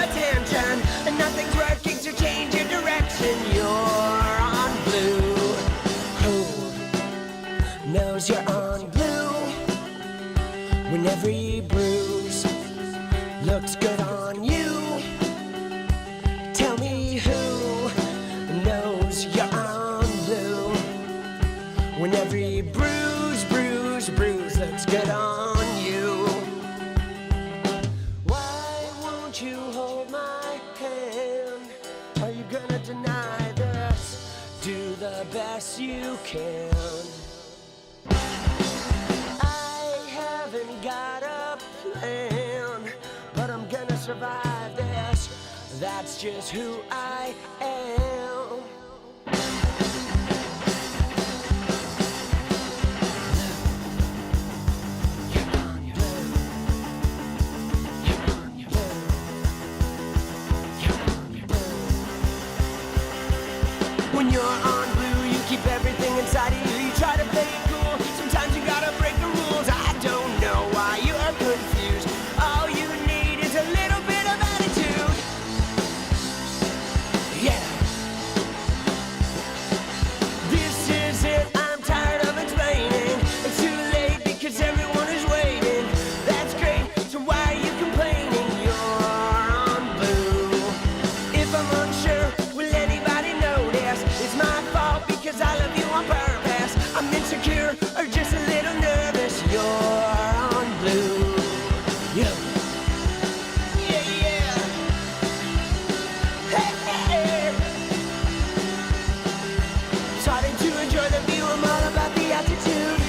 attention, and nothing's working to change your direction. You're on blue. Who knows you're on blue? When every bruise looks good on you. Tell me who knows you're on blue? When every bruise looks good on you. Why won't you hold my hand? Are you gonna deny this? Do the best you can. I haven't got a plan, but I'm gonna survive this. That's just who I am. When you're on blue, you keep everything inside of you. You try to play it cool. Sometimes you gotta break the rules. I don't know why you are confused. All you need is a little bit of attitude. Yeah. This is it. I'm tired of explaining. It's too late because everyone is waiting. That's great. So why are you complaining? You're on blue. If I'm unsure, will anybody notice? It's my fault because I love you on purpose. I'm insecure or just a little nervous. You're on blue. Yeah. Yeah, yeah. Hey, hey, hey. Starting to enjoy the view. I'm all about the attitude.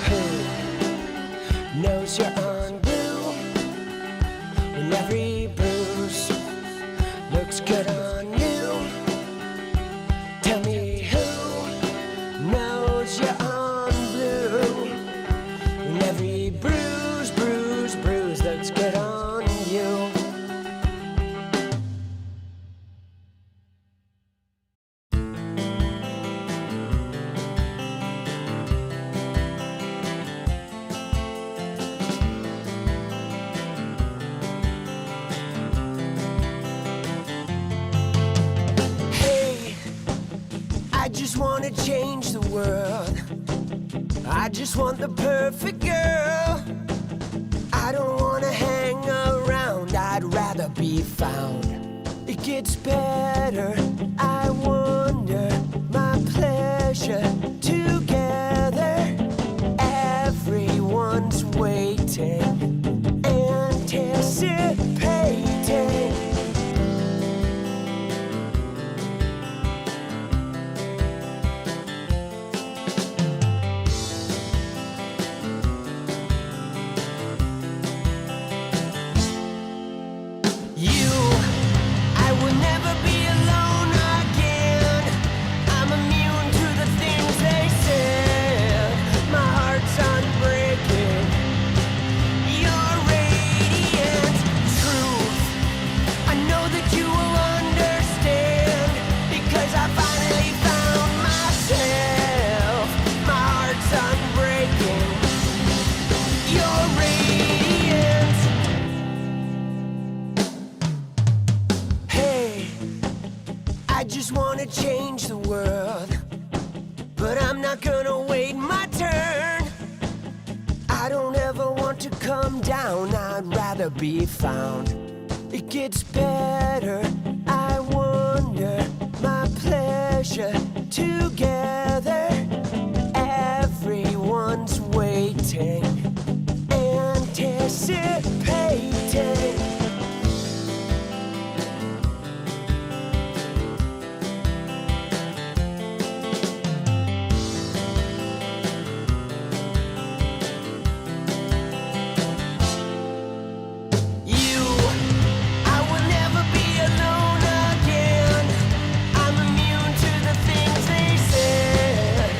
Who knows you're on blue? When every bruise looks good on you. Tell me who knows you're on blue? When every bruise looks good on you. Hey, I just wanna change the world. I just want the perfect girl. I don't wanna hang around, I'd rather be found. It gets better, I wonder, my pleasure together. Everyone's waiting, anticipating. You, I will never be alone again. I'm immune to the things they said. My heart's unbreaking. You're radiant truth. I know that you will understand because I finally found myself. My heart's unbreaking. You're radiant. Hey, I just wanna change the world, but I'm not gonna wait my turn. I don't ever want to come down, I'd rather be found. It gets better, I wonder, my pleasure together. Everyone's waiting, anticipating. You, I will never be alone again. I'm immune to the things they said.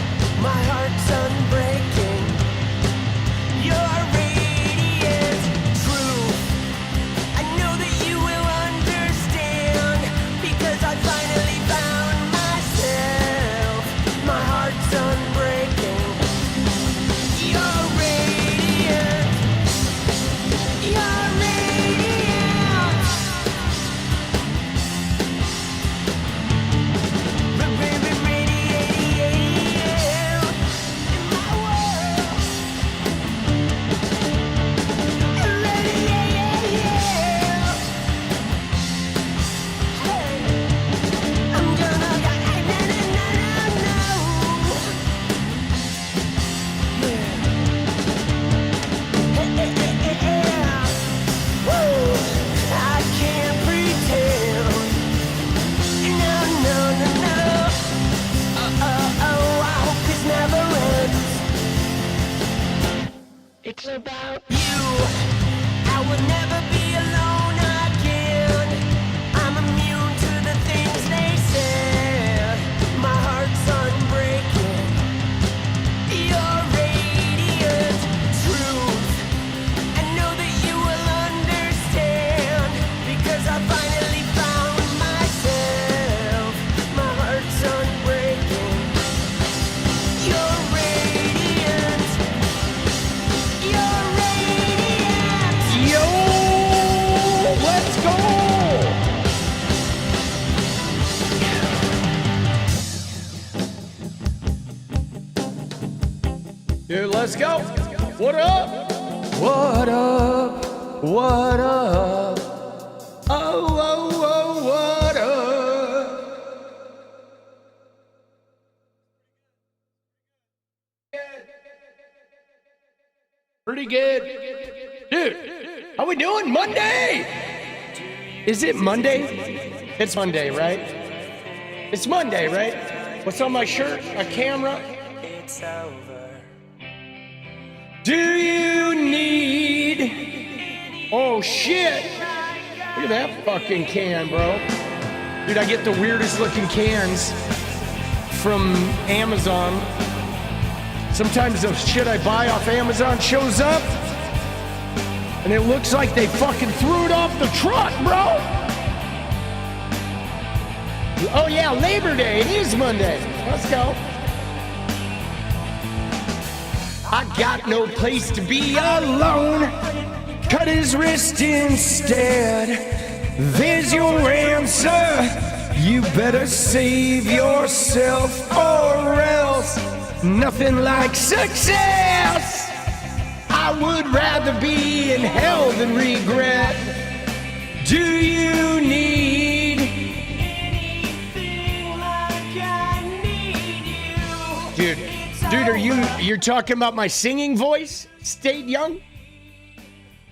Dude, let's go. What up? What up? What up? Oh, oh, oh, what up? Pretty good. Dude, how we doing? Monday! Is it Monday? It's Monday, right? It's Monday, right? What's on my shirt? A camera? It's over. Do you need... Oh, shit. Look at that fucking can, bro. Dude, I get the weirdest looking cans from Amazon. Sometimes the shit I buy off Amazon shows up, and it looks like they fucking threw it off the truck, bro. Oh, yeah, Labor Day. It is Monday. Let's go. I got no place to be alone. Cut his wrist instead. There's your answer. You better save yourself or else. Nothing like success. I would rather be in hell than regret. Do you need anything like I need you? Dude, you're talking about my singing voice stayed young?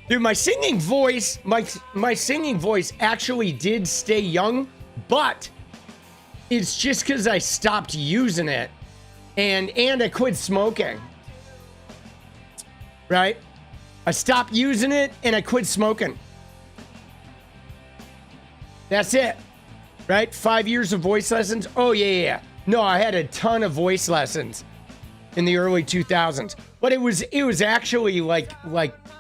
Dude, my singing voice actually did stay young, but it's just because I stopped using it and I quit smoking. Right? I stopped using it and I quit smoking. That's it. Right? 5 years of voice lessons. Oh, yeah. No, I had a ton of voice lessons in the early 2000s, but it was actually like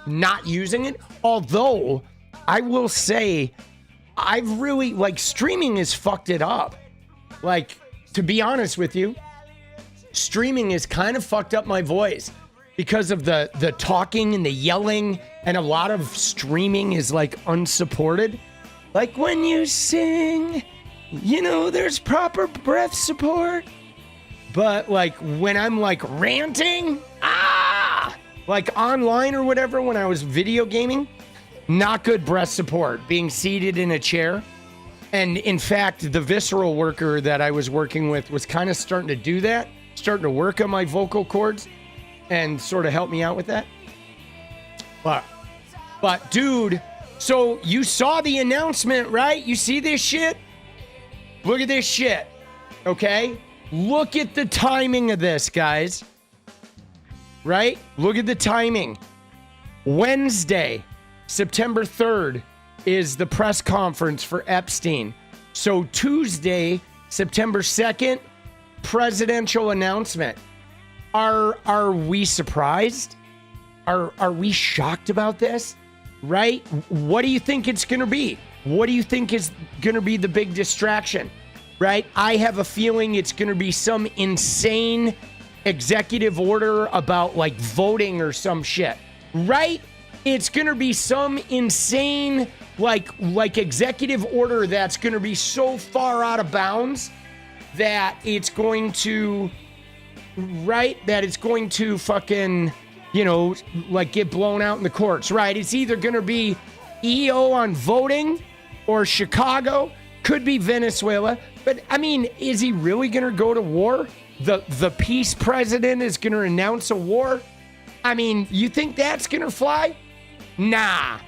not using it. Although I will say I've really, like, streaming has fucked it up. Like, to be honest with you, streaming has kind of fucked up my voice because of the talking and the yelling, and a lot of streaming is like unsupported. Like when you sing, you know, there's proper breath support. But like when I'm like ranting, like online or whatever, when I was video gaming, not good breath support, being seated in a chair. And in fact, the visceral worker that I was working with was kind of starting to do that, starting to work on my vocal cords and sort of help me out with that. But dude, so you saw the announcement, right? You see this shit? Look at this shit, okay? Look at the timing of this, guys. Right? Look at the timing. Wednesday, September 3rd, is the press conference for Epstein. So Tuesday, September 2nd, presidential announcement. Are we surprised? Are we shocked about this? Right? What do you think it's going to be? What do you think is going to be the big distraction? Right? I have a feeling it's going to be some insane executive order about like voting or some shit. Right? It's going to be some insane like executive order that's going to be so far out of bounds that it's going to fucking, you know, like get blown out in the courts. Right? It's either going to be EO on voting or Chicago, could be Venezuela. But I mean, is he really going to go to war? The peace president is going to announce a war? I mean, you think that's going to fly? Nah.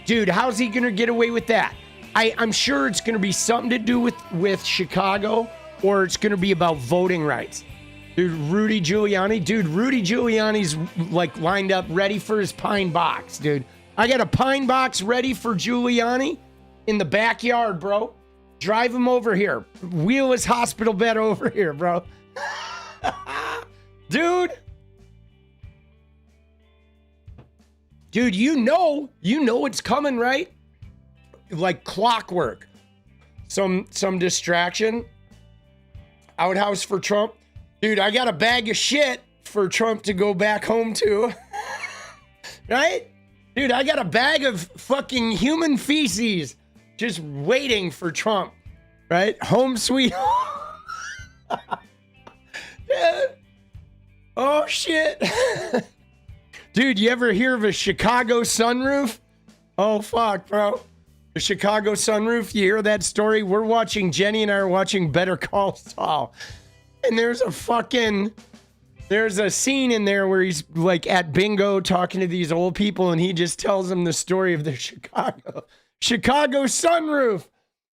Dude, how's he going to get away with that? I'm sure it's going to be something to do with Chicago, or it's going to be about voting rights. Dude, Rudy Giuliani's like lined up ready for his pine box, dude. I got a pine box ready for Giuliani in the backyard, bro. Drive him over here. Wheel his hospital bed over here, bro. Dude, you know it's coming, right? Like clockwork. Some distraction. Outhouse for Trump. Dude, I got a bag of shit for Trump to go back home to. Right? Dude, I got a bag of fucking human feces just waiting for Trump, right? Home sweet. Dude. Oh, shit. Dude, you ever hear of a Chicago sunroof? Oh, fuck, bro. The Chicago sunroof, you hear that story? We're watching, Jenny and I are watching Better Call Saul. And there's a scene in there where he's like at bingo talking to these old people, and he just tells them the story of the Chicago sunroof,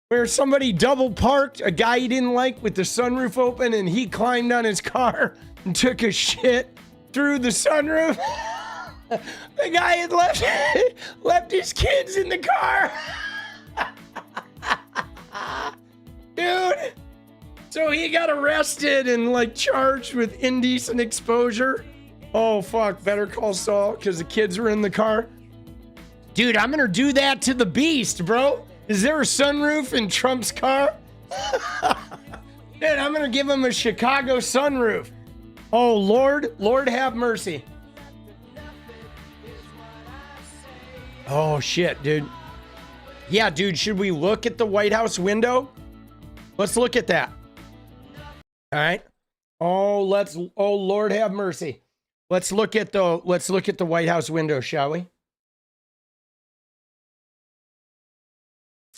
where somebody double parked a guy he didn't like with the sunroof open, and he climbed on his car and took a shit through the sunroof. The guy had left his kids in the car. Dude. So he got arrested and like charged with indecent exposure. Oh fuck, Better Call Saul, because the kids were in the car. Dude, I'm gonna do that to the beast, bro. Is there a sunroof in Trump's car? Dude, I'm gonna give him a Chicago sunroof. Oh Lord have mercy. Oh shit, dude. Yeah, dude, should we look at the White House window? Let's look at that. All right. Oh, Lord have mercy. Let's look at the White House window, shall we?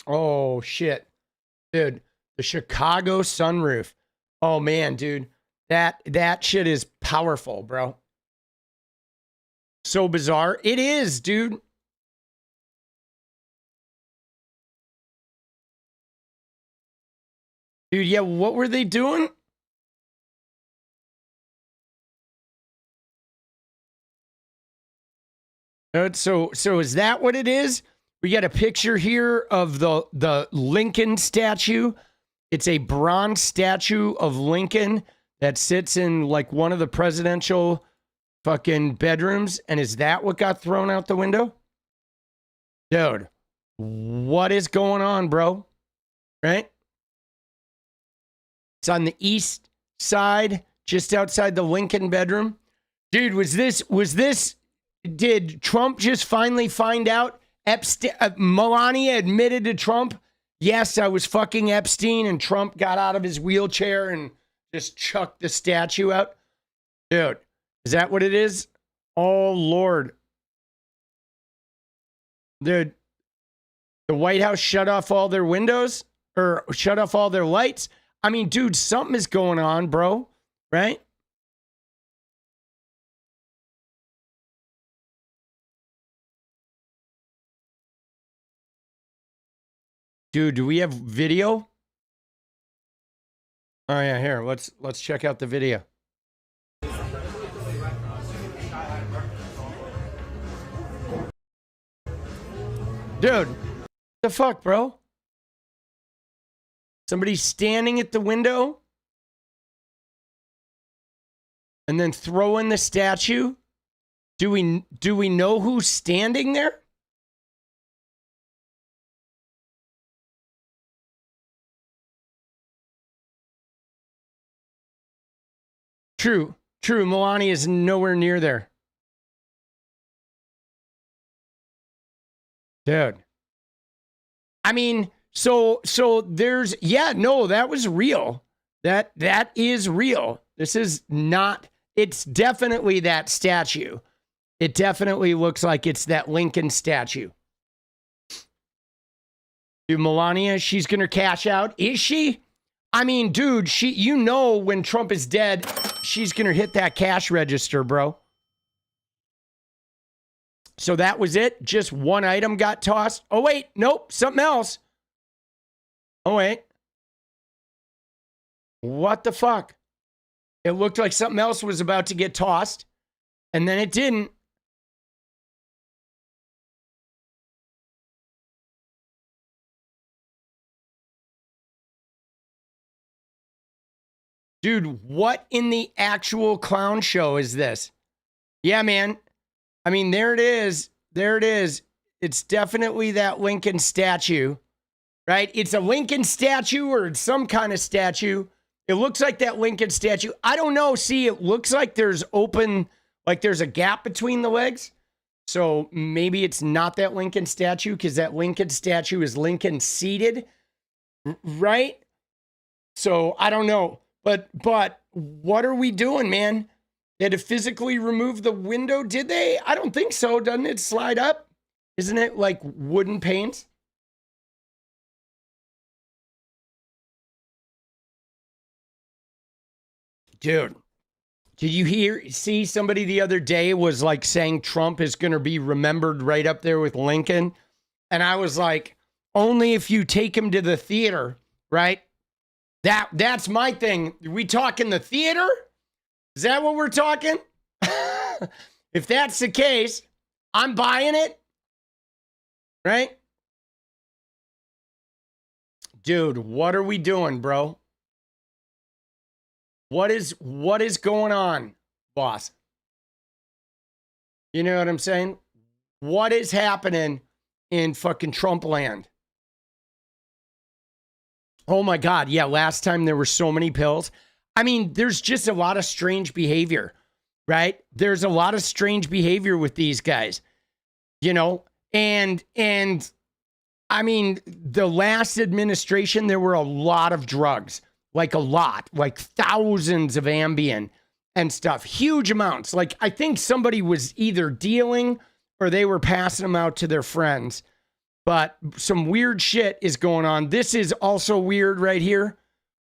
Oh shit. Dude, the Chicago sunroof. Oh man, dude. That shit is powerful, bro. So bizarre. It is, dude. Dude, yeah, what were they doing? So is that what it is? We got a picture here of the Lincoln statue. It's a bronze statue of Lincoln that sits in like one of the presidential fucking bedrooms. And is that what got thrown out the window? Dude, what is going on, bro? Right? It's on the east side, just outside the Lincoln bedroom. Dude, did Trump just finally find out? Melania admitted to Trump, yes, I was fucking Epstein, and Trump got out of his wheelchair and just chucked the statue out. Dude, is that what it is? Oh, Lord. Dude, the White House shut off all their windows or shut off all their lights. I mean, dude, something is going on, bro, right? Dude, do we have video? Oh yeah, here. Let's check out the video. Dude, what the fuck, bro? Somebody standing at the window and then throwing the statue? Do we know who's standing there? True. Melania is nowhere near there. Dude. I mean, so there's, yeah, no, that was real. That is real. This is not, it's definitely that statue. It definitely looks like it's that Lincoln statue. Dude, Melania, she's going to cash out. Is she? I mean, dude, you know when Trump is dead, she's going to hit that cash register, bro. So that was it? Just one item got tossed? Oh, wait. Nope. Something else. Oh, wait. What the fuck? It looked like something else was about to get tossed, and then it didn't. Dude, what in the actual clown show is this? Yeah, man. I mean, there it is. There it is. It's definitely that Lincoln statue, right? It's a Lincoln statue or it's some kind of statue. It looks like that Lincoln statue. I don't know. See, it looks like there's there's a gap between the legs. So maybe it's not that Lincoln statue because that Lincoln statue is Lincoln seated, right? So I don't know. But what are we doing, man? They had to physically remove the window, did they? I don't think so. Doesn't it slide up? Isn't it like wooden paint? Dude, did you see somebody the other day was like saying Trump is going to be remembered right up there with Lincoln? And I was like, only if you take him to the theater, right? That's my thing. We talking the theater? Is that what we're talking? If that's the case, I'm buying it. Right? Dude, what are we doing, bro? What is going on, boss? You know what I'm saying? What is happening in fucking Trump land? Oh my God. Yeah, last time there were so many pills. I mean, there's just a lot of strange behavior, right? There's a lot of strange behavior with these guys, you know? And I mean, the last administration, there were a lot of drugs, like a lot, like thousands of Ambien and stuff, huge amounts. Like, I think somebody was either dealing or they were passing them out to their friends. But some weird shit is going on. This is also weird right here.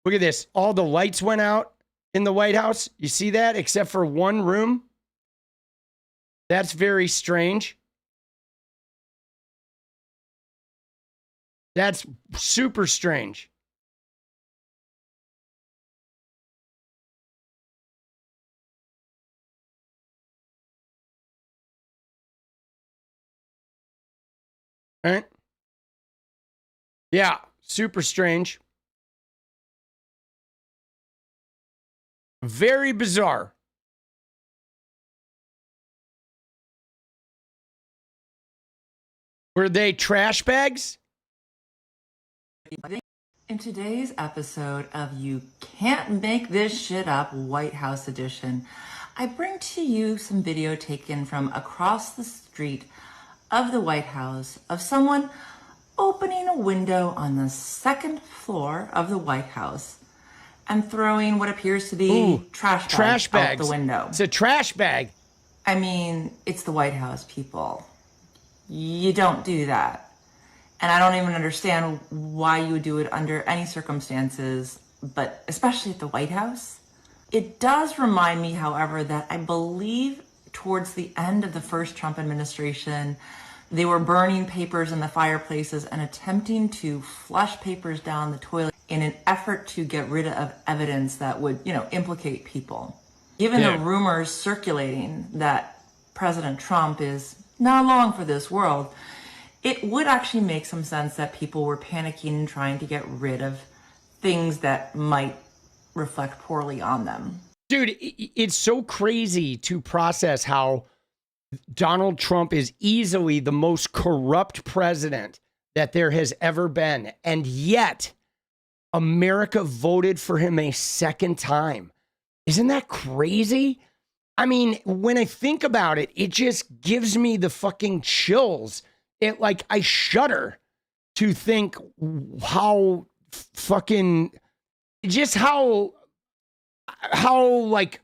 Look at this. All the lights went out in the White House. You see that? Except for one room. That's very strange. That's super strange. Right? Yeah, super strange. Very bizarre. Were they trash bags? In today's episode of You Can't Make This Shit Up, White House Edition, I bring to you some video taken from across the street of the White House of someone opening a window on the second floor of the White House and throwing what appears to be trash bags out the window. It's a trash bag. I mean, it's the White House, people. You don't do that. And I don't even understand why you would do it under any circumstances, but especially at the White House. It does remind me, however, that I believe towards the end of the first Trump administration, they were burning papers in the fireplaces and attempting to flush papers down the toilet in an effort to get rid of evidence that would, implicate people. Given the rumors circulating that President Trump is not long for this world, it would actually make some sense that people were panicking and trying to get rid of things that might reflect poorly on them. Dude, it's so crazy to process how Donald Trump is easily the most corrupt president that there has ever been. And yet, America voted for him a second time. Isn't that crazy? I mean, when I think about it, it just gives me the fucking chills. I shudder to think how fucking, just how like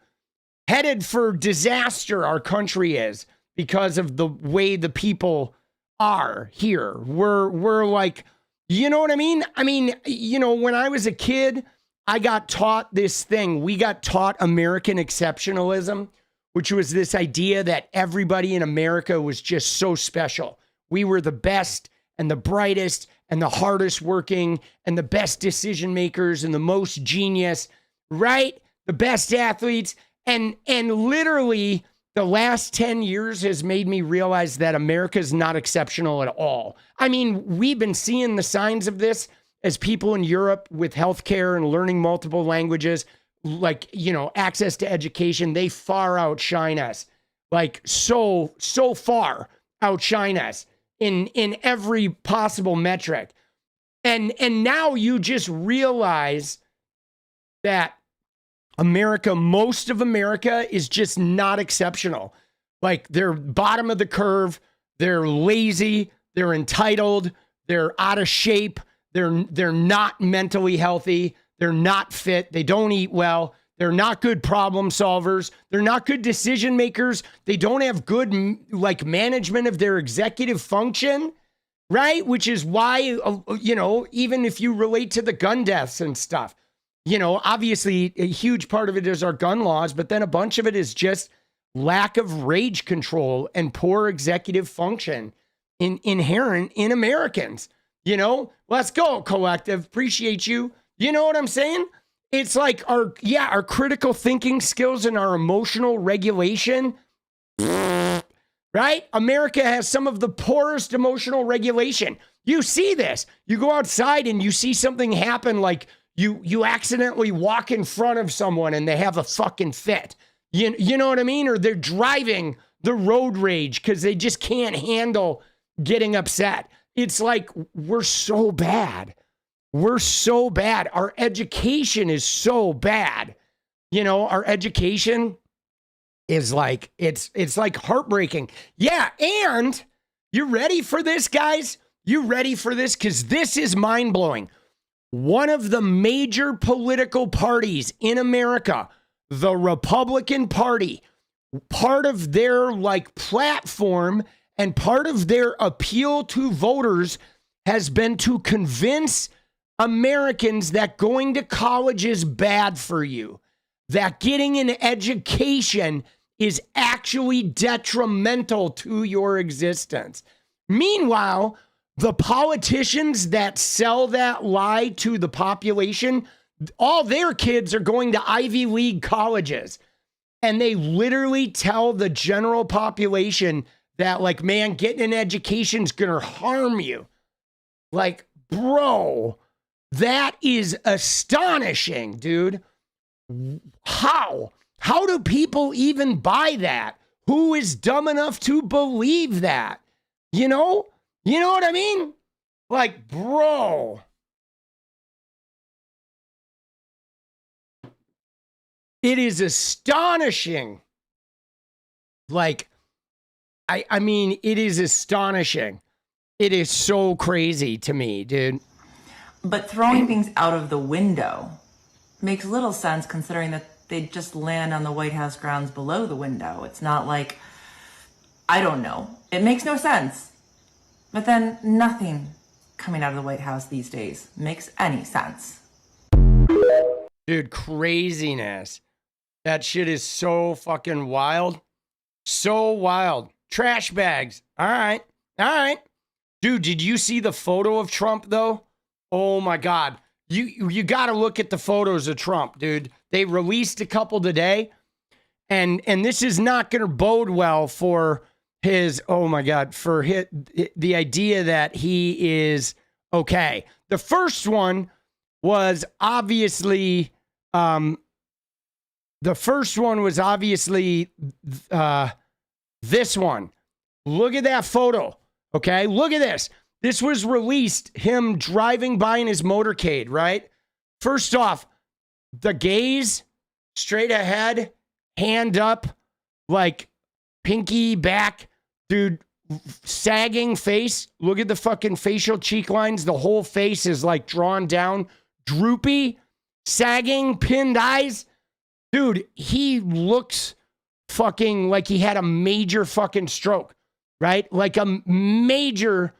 headed for disaster our country is because of the way the people are here. We're like, you know what I mean? I mean, when I was a kid, I got taught this thing. We got taught American exceptionalism, which was this idea that everybody in America was just so special. We were the best and the brightest and the hardest working and the best decision makers and the most genius, right? The best athletes. And literally the last 10 years has made me realize that America's not exceptional at all. I mean, we've been seeing the signs of this as people in Europe with healthcare and learning multiple languages, access to education, they far outshine us. So far outshine us in every possible metric. And now you just realize that most of America is just not exceptional. They're bottom of the curve, they're lazy, they're entitled, they're out of shape, they're not mentally healthy, they're not fit, they don't eat well, They're not good problem solvers. They're not good decision makers. They don't have good like management of their executive function, right? Which is why, you know, even if you relate to the gun deaths and stuff, you know, obviously a huge part of it is our gun laws, but then a bunch of it is just lack of rage control and poor executive function inherent in Americans. You know, let's go, collective. Appreciate you. You know what I'm saying? It's like our critical thinking skills and our emotional regulation, right? America has some of the poorest emotional regulation. You see this. You go outside and you see something happen, like you accidentally walk in front of someone and they have a fucking fit. You know what I mean? Or they're driving the road rage because they just can't handle getting upset. It's like, we're so bad. We're so bad. Our education is so bad. You know, our education is like, it's like heartbreaking. Yeah, and you ready for this, guys? You ready for this? Because this is mind-blowing. One of the major political parties in America, the Republican Party, part of their like platform and part of their appeal to voters has been to convince Americans that going to college is bad for you, that getting an education is actually detrimental to your existence. Meanwhile, the politicians that sell that lie to the population, all their kids are going to Ivy League colleges. And they literally tell the general population that, like, man, getting an education is going to harm you. Like, bro, that is astonishing, dude. How? How do people even buy that? Who is dumb enough to believe that? You know? You know what I mean? Like, bro. It is astonishing. Like, I mean, it is astonishing. It is so crazy to me, dude. But throwing things out of the window makes little sense considering that they just land on the White House grounds below the window. It's not like, I don't know. It makes no sense. But then nothing coming out of the White House these days makes any sense. Dude, craziness. That shit is so fucking wild. So wild. Trash bags. All right. All right. Dude, did you see the photo of Trump, though? Oh, my God. You got to look at the photos of Trump, dude. They released a couple today. And this is not going to bode well for his, oh, my God, for the idea that he is okay. The first one was obviously... the first one was obviously this one. Look at that photo. Okay, look at this. This was released, him driving by in his motorcade, right? First off, the gaze, straight ahead, hand up, like pinky back, dude, sagging face. Look at the fucking facial cheek lines. The whole face is like drawn down, droopy, sagging, pinned eyes. Dude, he looks fucking like he had a major fucking stroke, right? Like a major,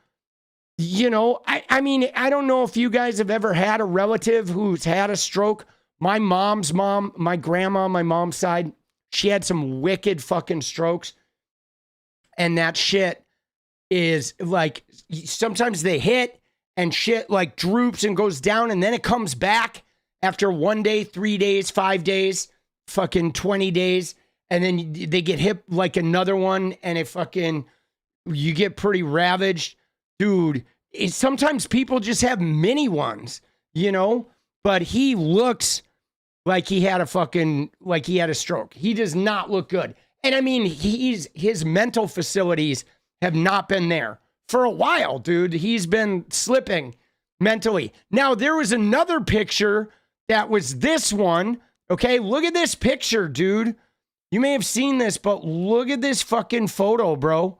you know, I mean, I don't know if you guys have ever had a relative who's had a stroke. My mom's mom, my grandma on my mom's side, she had some wicked fucking strokes. And that shit is like, sometimes they hit and shit like droops and goes down and then it comes back after 1 day, 3 days, 5 days. Fucking 20 days, and then they get hit like another one, and it fucking, you get pretty ravaged. Dude, sometimes people just have mini ones, you know? But he looks like he had a stroke. He does not look good. And I mean, his mental facilities have not been there for a while, dude. He's been slipping mentally. Now, there was another picture that was this one. Okay, look at this picture, dude. You may have seen this, but look at this fucking photo, bro.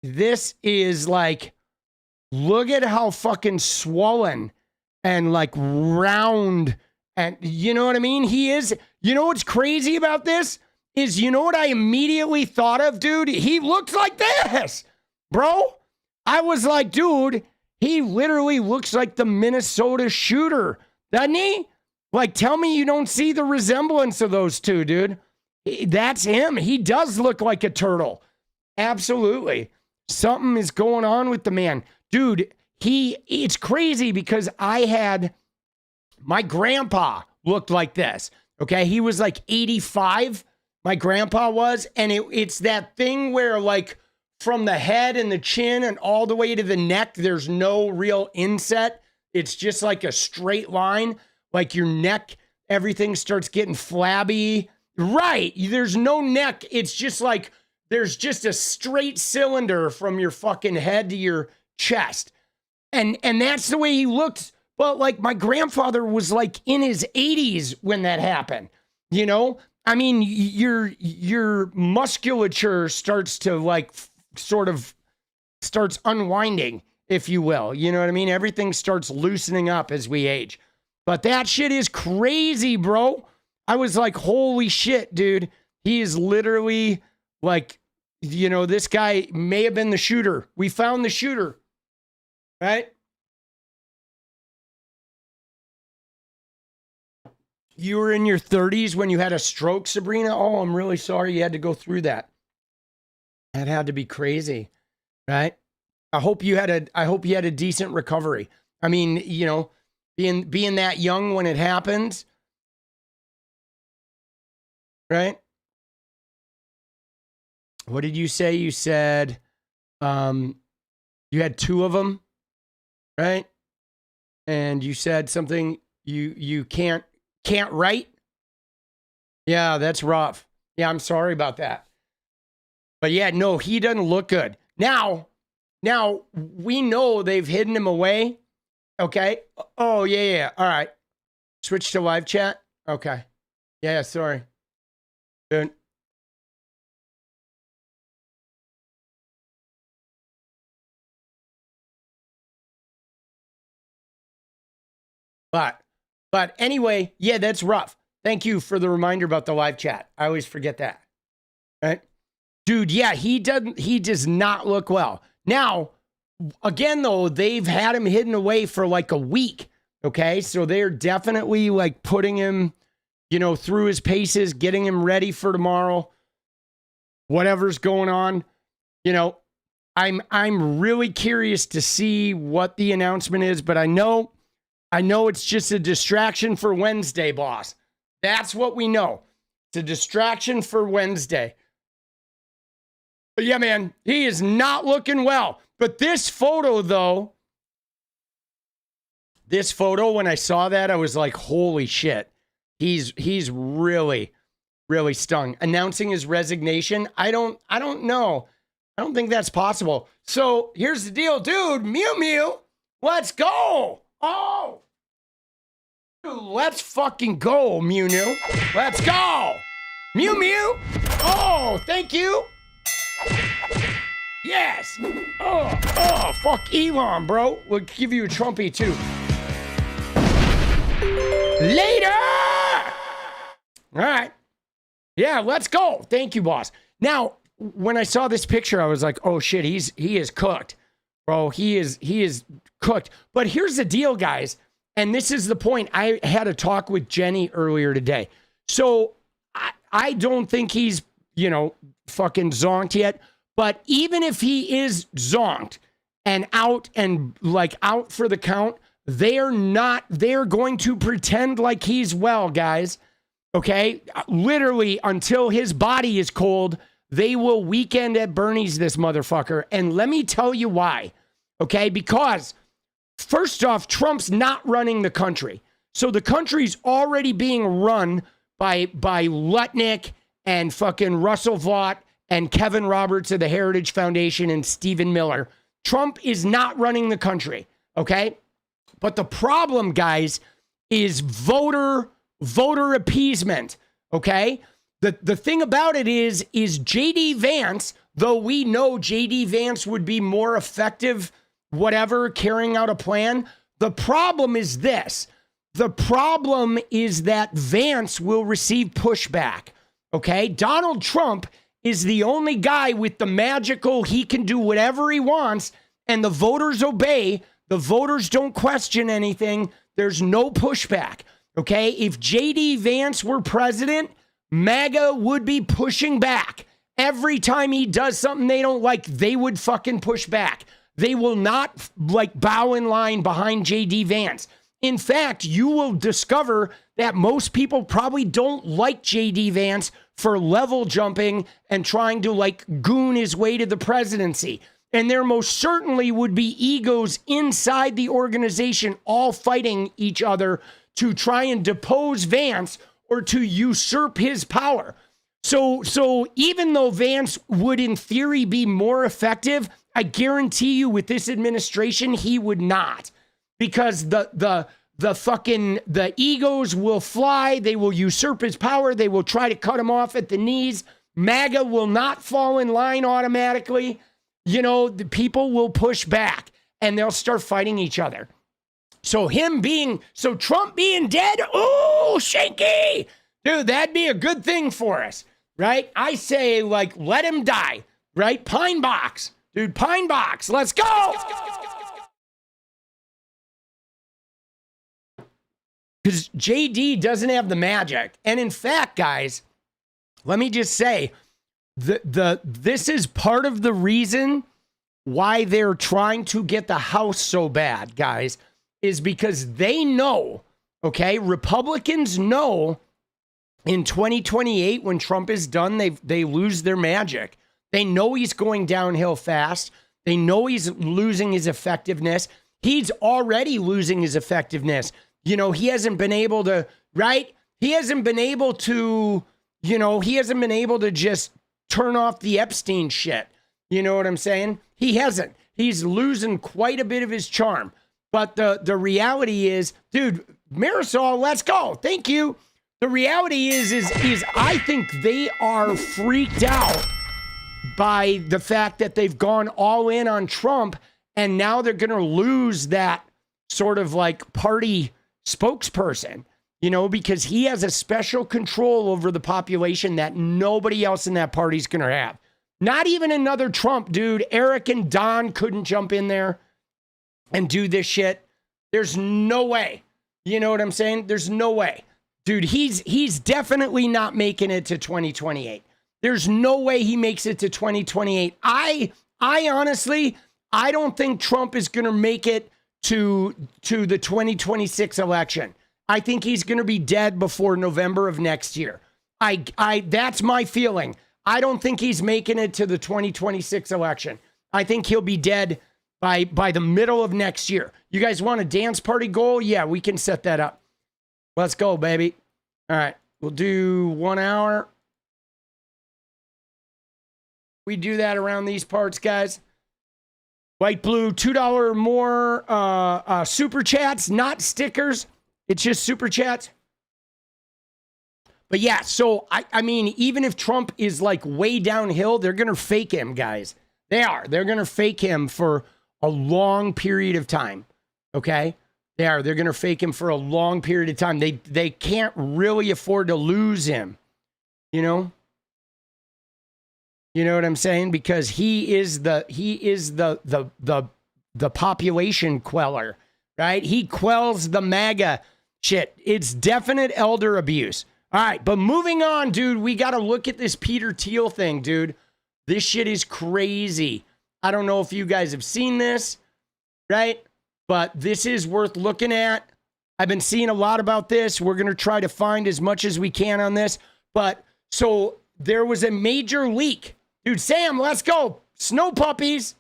This is like, look at how fucking swollen and like round And you know what I mean? He is. You know what's crazy about this? Is you know what I immediately thought of, dude? He looks like this, bro. I was like, dude, he literally looks like the Minnesota shooter, doesn't he? Like, tell me you don't see the resemblance of those two, dude. That's him. He does look like a turtle. Absolutely. Something is going on with the man. Dude, it's crazy because my grandpa looked like this. Okay. He was like 85. My grandpa was. And it's that thing where like from the head and the chin and all the way to the neck, there's no real inset. It's just like a straight line. Like your neck, everything starts getting flabby. Right. There's no neck. It's just like there's just a straight cylinder from your fucking head to your chest. And that's the way he looked. But like my grandfather was like in his 80s when that happened. You know? I mean, your musculature starts to like sort of starts unwinding, if you will. You know what I mean? Everything starts loosening up as we age. But that shit is crazy, bro. I was like, holy shit, dude. He is literally like, you know, this guy may have been the shooter. We found the shooter, right? You were in your 30s when you had a stroke, Sabrina? Oh, I'm really sorry you had to go through that. That had to be crazy, right? I hope you had a decent recovery. I mean, you know, being that young when it happened, right? What did you say? You said you had two of them, right? And you said something you can't write. Yeah, that's rough. Yeah, I'm sorry about that. But yeah, no, he doesn't look good. Now we know they've hidden him away. Okay. Oh, yeah. All right. Switch to live chat. Okay. Yeah, sorry. Good. But anyway, yeah, that's rough. Thank you for the reminder about the live chat. I always forget that. Right? Dude, yeah, he does not look well. Now, again, though, they've had him hidden away for like a week. Okay. So they're definitely like putting him, you know, through his paces, getting him ready for tomorrow. Whatever's going on. You know, I'm really curious to see what the announcement is, but I know it's just a distraction for Wednesday, boss. That's what we know. It's a distraction for Wednesday. But yeah, man, he is not looking well. But this photo, though, when I saw that, I was like, holy shit. He's really, really stung. Announcing his resignation, I don't know. I don't think that's possible. So here's the deal, dude. Mew Mew, let's go. Oh, dude, let's fucking go, Mew Mew. Let's go. Mew Mew. Oh, thank you. Yes. Oh, fuck Elon, bro. We'll give you a Trumpy, too. Later. All right. Yeah, let's go. Thank you, boss. Now, when I saw this picture, I was like, oh, shit, he is cooked. Bro, he is cooked. But here's the deal, guys. And this is the point. I had a talk with Jenny earlier today. So I don't think he's, you know, fucking zonked yet. But even if he is zonked and out for the count, they're going to pretend like he's well, guys. Okay? Literally, until his body is cold, they will weekend at Bernie's this motherfucker. And let me tell you why. Okay? Because first off, Trump's not running the country. So the country's already being run by Lutnick and fucking Russell Vought and Kevin Roberts of the Heritage Foundation and Stephen Miller. Trump is not running the country, okay? But the problem, guys, is voter appeasement, okay? The thing about it is J.D. Vance, though we know J.D. Vance would be more effective, whatever, carrying out a plan, the problem is this. The problem is that Vance will receive pushback. Okay? Donald Trump is the only guy with the magical, he can do whatever he wants, and the voters obey. The voters don't question anything. There's no pushback. Okay? If J.D. Vance were president, MAGA would be pushing back. Every time he does something they don't like, they would fucking push back. They will not like bow in line behind J.D. Vance. In fact, you will discover that most people probably don't like J.D. Vance for level jumping and trying to like goon his way to the presidency. And there most certainly would be egos inside the organization all fighting each other to try and depose Vance or to usurp his power. So even though Vance would in theory be more effective, I guarantee you with this administration, he would not. Because the egos will fly, they will usurp his power, they will try to cut him off at the knees. MAGA will not fall in line automatically. You know, the people will push back and they'll start fighting each other. So Trump being dead, ooh, Shanky. Dude, that'd be a good thing for us, right? I say, like, let him die, right? Pine Box. Dude, Pine Box, let's go! Because JD doesn't have the magic. And in fact, guys, let me just say, this is part of the reason why they're trying to get the House so bad, guys, is because they know, okay, Republicans know in 2028 when Trump is done, they lose their magic. They know he's going downhill fast. They know he's losing his effectiveness. He's already losing his effectiveness. You know, he hasn't been able to, right? He hasn't been able to just turn off the Epstein shit. You know what I'm saying? He hasn't. He's losing quite a bit of his charm. But the reality is, dude, Marisol, let's go. Thank you. The reality is I think they are freaked out by the fact that they've gone all in on Trump and now they're going to lose that sort of like party spokesperson, you know, because he has a special control over the population that nobody else in that party is going to have. Not even another Trump, dude. Eric and Don couldn't jump in there and do this shit. There's no way. You know what I'm saying? There's no way. Dude, he's definitely not making it to 2028. There's no way he makes it to 2028. I honestly, I don't think Trump is going to make it to the 2026 election. I think he's going to be dead before November of next year. That's my feeling. I don't think he's making it to the 2026 election. I think he'll be dead by the middle of next year. You guys want a dance party goal? Yeah, we can set that up. Let's go, baby. All right, we'll do 1 hour. We do that around these parts, guys. White Blue, $2 or more super chats, not stickers. It's just super chats. But yeah, so I mean, even if Trump is like way downhill, they're going to fake him, guys. They are. They're going to fake him for a long period of time. Okay? They are. They're going to fake him for a long period of time. They can't really afford to lose him. You know? You know what I'm saying? Because he is the population queller, right? He quells the MAGA shit. It's definite elder abuse. All right, but moving on, dude, we got to look at this Peter Thiel thing, dude. This shit is crazy. I don't know if you guys have seen this, right? But this is worth looking at. I've been seeing a lot about this. We're going to try to find as much as we can on this. But so there was a major leak. Dude, Sam, let's go. Snow puppies.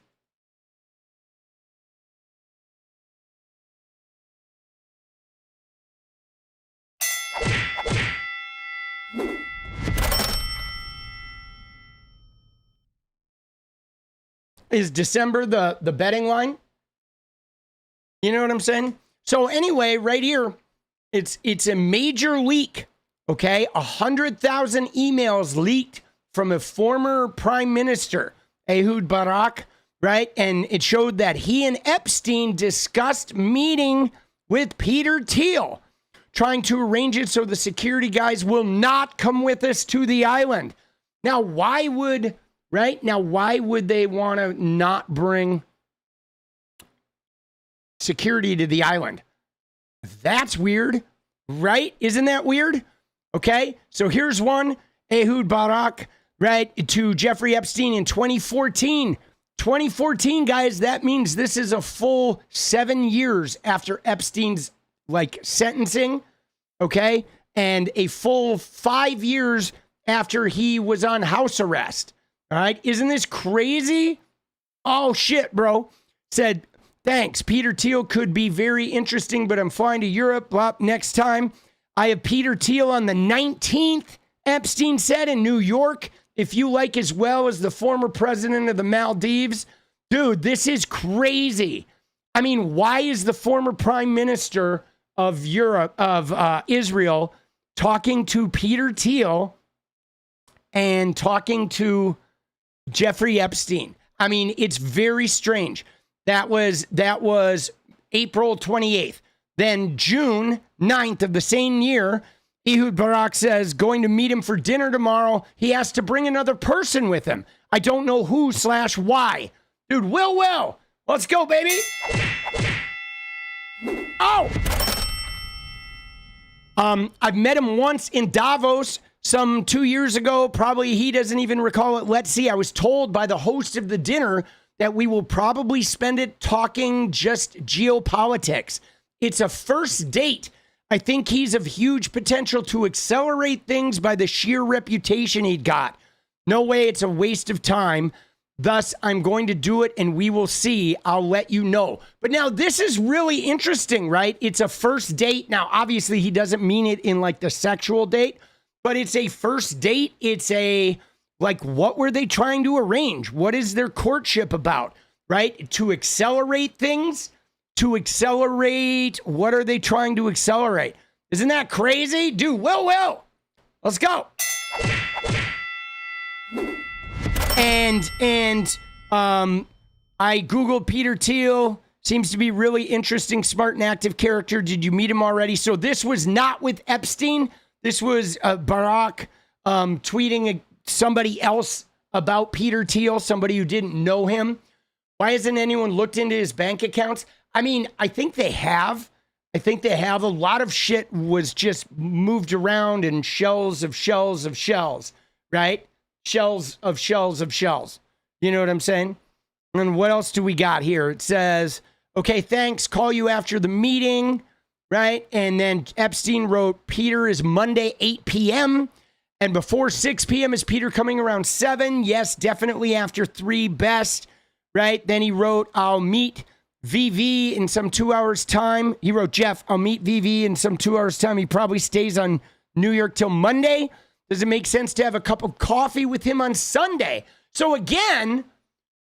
Is December the betting line? You know what I'm saying? So anyway, right here, it's a major leak, okay? 100,000 emails leaked from a former prime minister, Ehud Barak, right? And it showed that he and Epstein discussed meeting with Peter Thiel. trying to arrange it so the security guys will not come with us to the island. Now, why would they want to not bring security to the island? That's weird, right? Isn't that weird? Okay, so here's one. 𝗍𝗢𝗏𝗧𝗏, right, to Jeffrey Epstein in 2014. 2014, guys, that means this is a full 7 years after Epstein's, sentencing, okay? And a full 5 years after he was on house arrest, all right? Isn't this crazy? Oh, shit, bro. Said, thanks. Peter Thiel could be very interesting, but I'm flying to Europe. Blah, next time. I have Peter Thiel on the 19th, Epstein said, in New York. If you like, as well as the former president of the Maldives. Dude, this is crazy. I mean, why is the former prime minister of Israel talking to Peter Thiel and talking to Jeffrey Epstein? I mean, it's very strange. That was April 28th. Then June 9th of the same year, 𝗍𝗢𝗏𝗧𝗏 says, going to meet him for dinner tomorrow. He has to bring another person with him. I don't know who/why. Dude, Will. Let's go, baby. Oh! I've met him once in Davos some 2 years ago. Probably he doesn't even recall it. Let's see. I was told by the host of the dinner that we will probably spend it talking just geopolitics. It's a first date. I think he's of huge potential to accelerate things by the sheer reputation he'd got. No way it's a waste of time. Thus, I'm going to do it and we will see. I'll let you know. But now this is really interesting, right? It's a first date. Now, obviously, he doesn't mean it in the sexual date, but it's a first date. It's what were they trying to arrange? What is their courtship about, right? To accelerate things? What are they trying to accelerate? Isn't that crazy? Dude, Will. Let's go. And I Googled Peter Thiel. Seems to be really interesting, smart, and active character. Did you meet him already? So this was not with Epstein. This was Barack tweeting somebody else about Peter Thiel, somebody who didn't know him. Why hasn't anyone looked into his bank accounts? I mean, I think they have. A lot of shit was just moved around in shells of shells of shells, right? Shells of shells of shells. You know what I'm saying? And what else do we got here? It says, okay, thanks. Call you after the meeting, right? And then Epstein wrote, Peter is Monday, 8 p.m. And before 6 p.m. is Peter coming around 7? Yes, definitely after 3 best, right? Then he wrote, I'll meet VV in some 2 hours time. He wrote, Jeff, I'll meet VV in some 2 hours time. He probably stays on New York till Monday. Does it make sense to have a cup of coffee with him on Sunday? So again,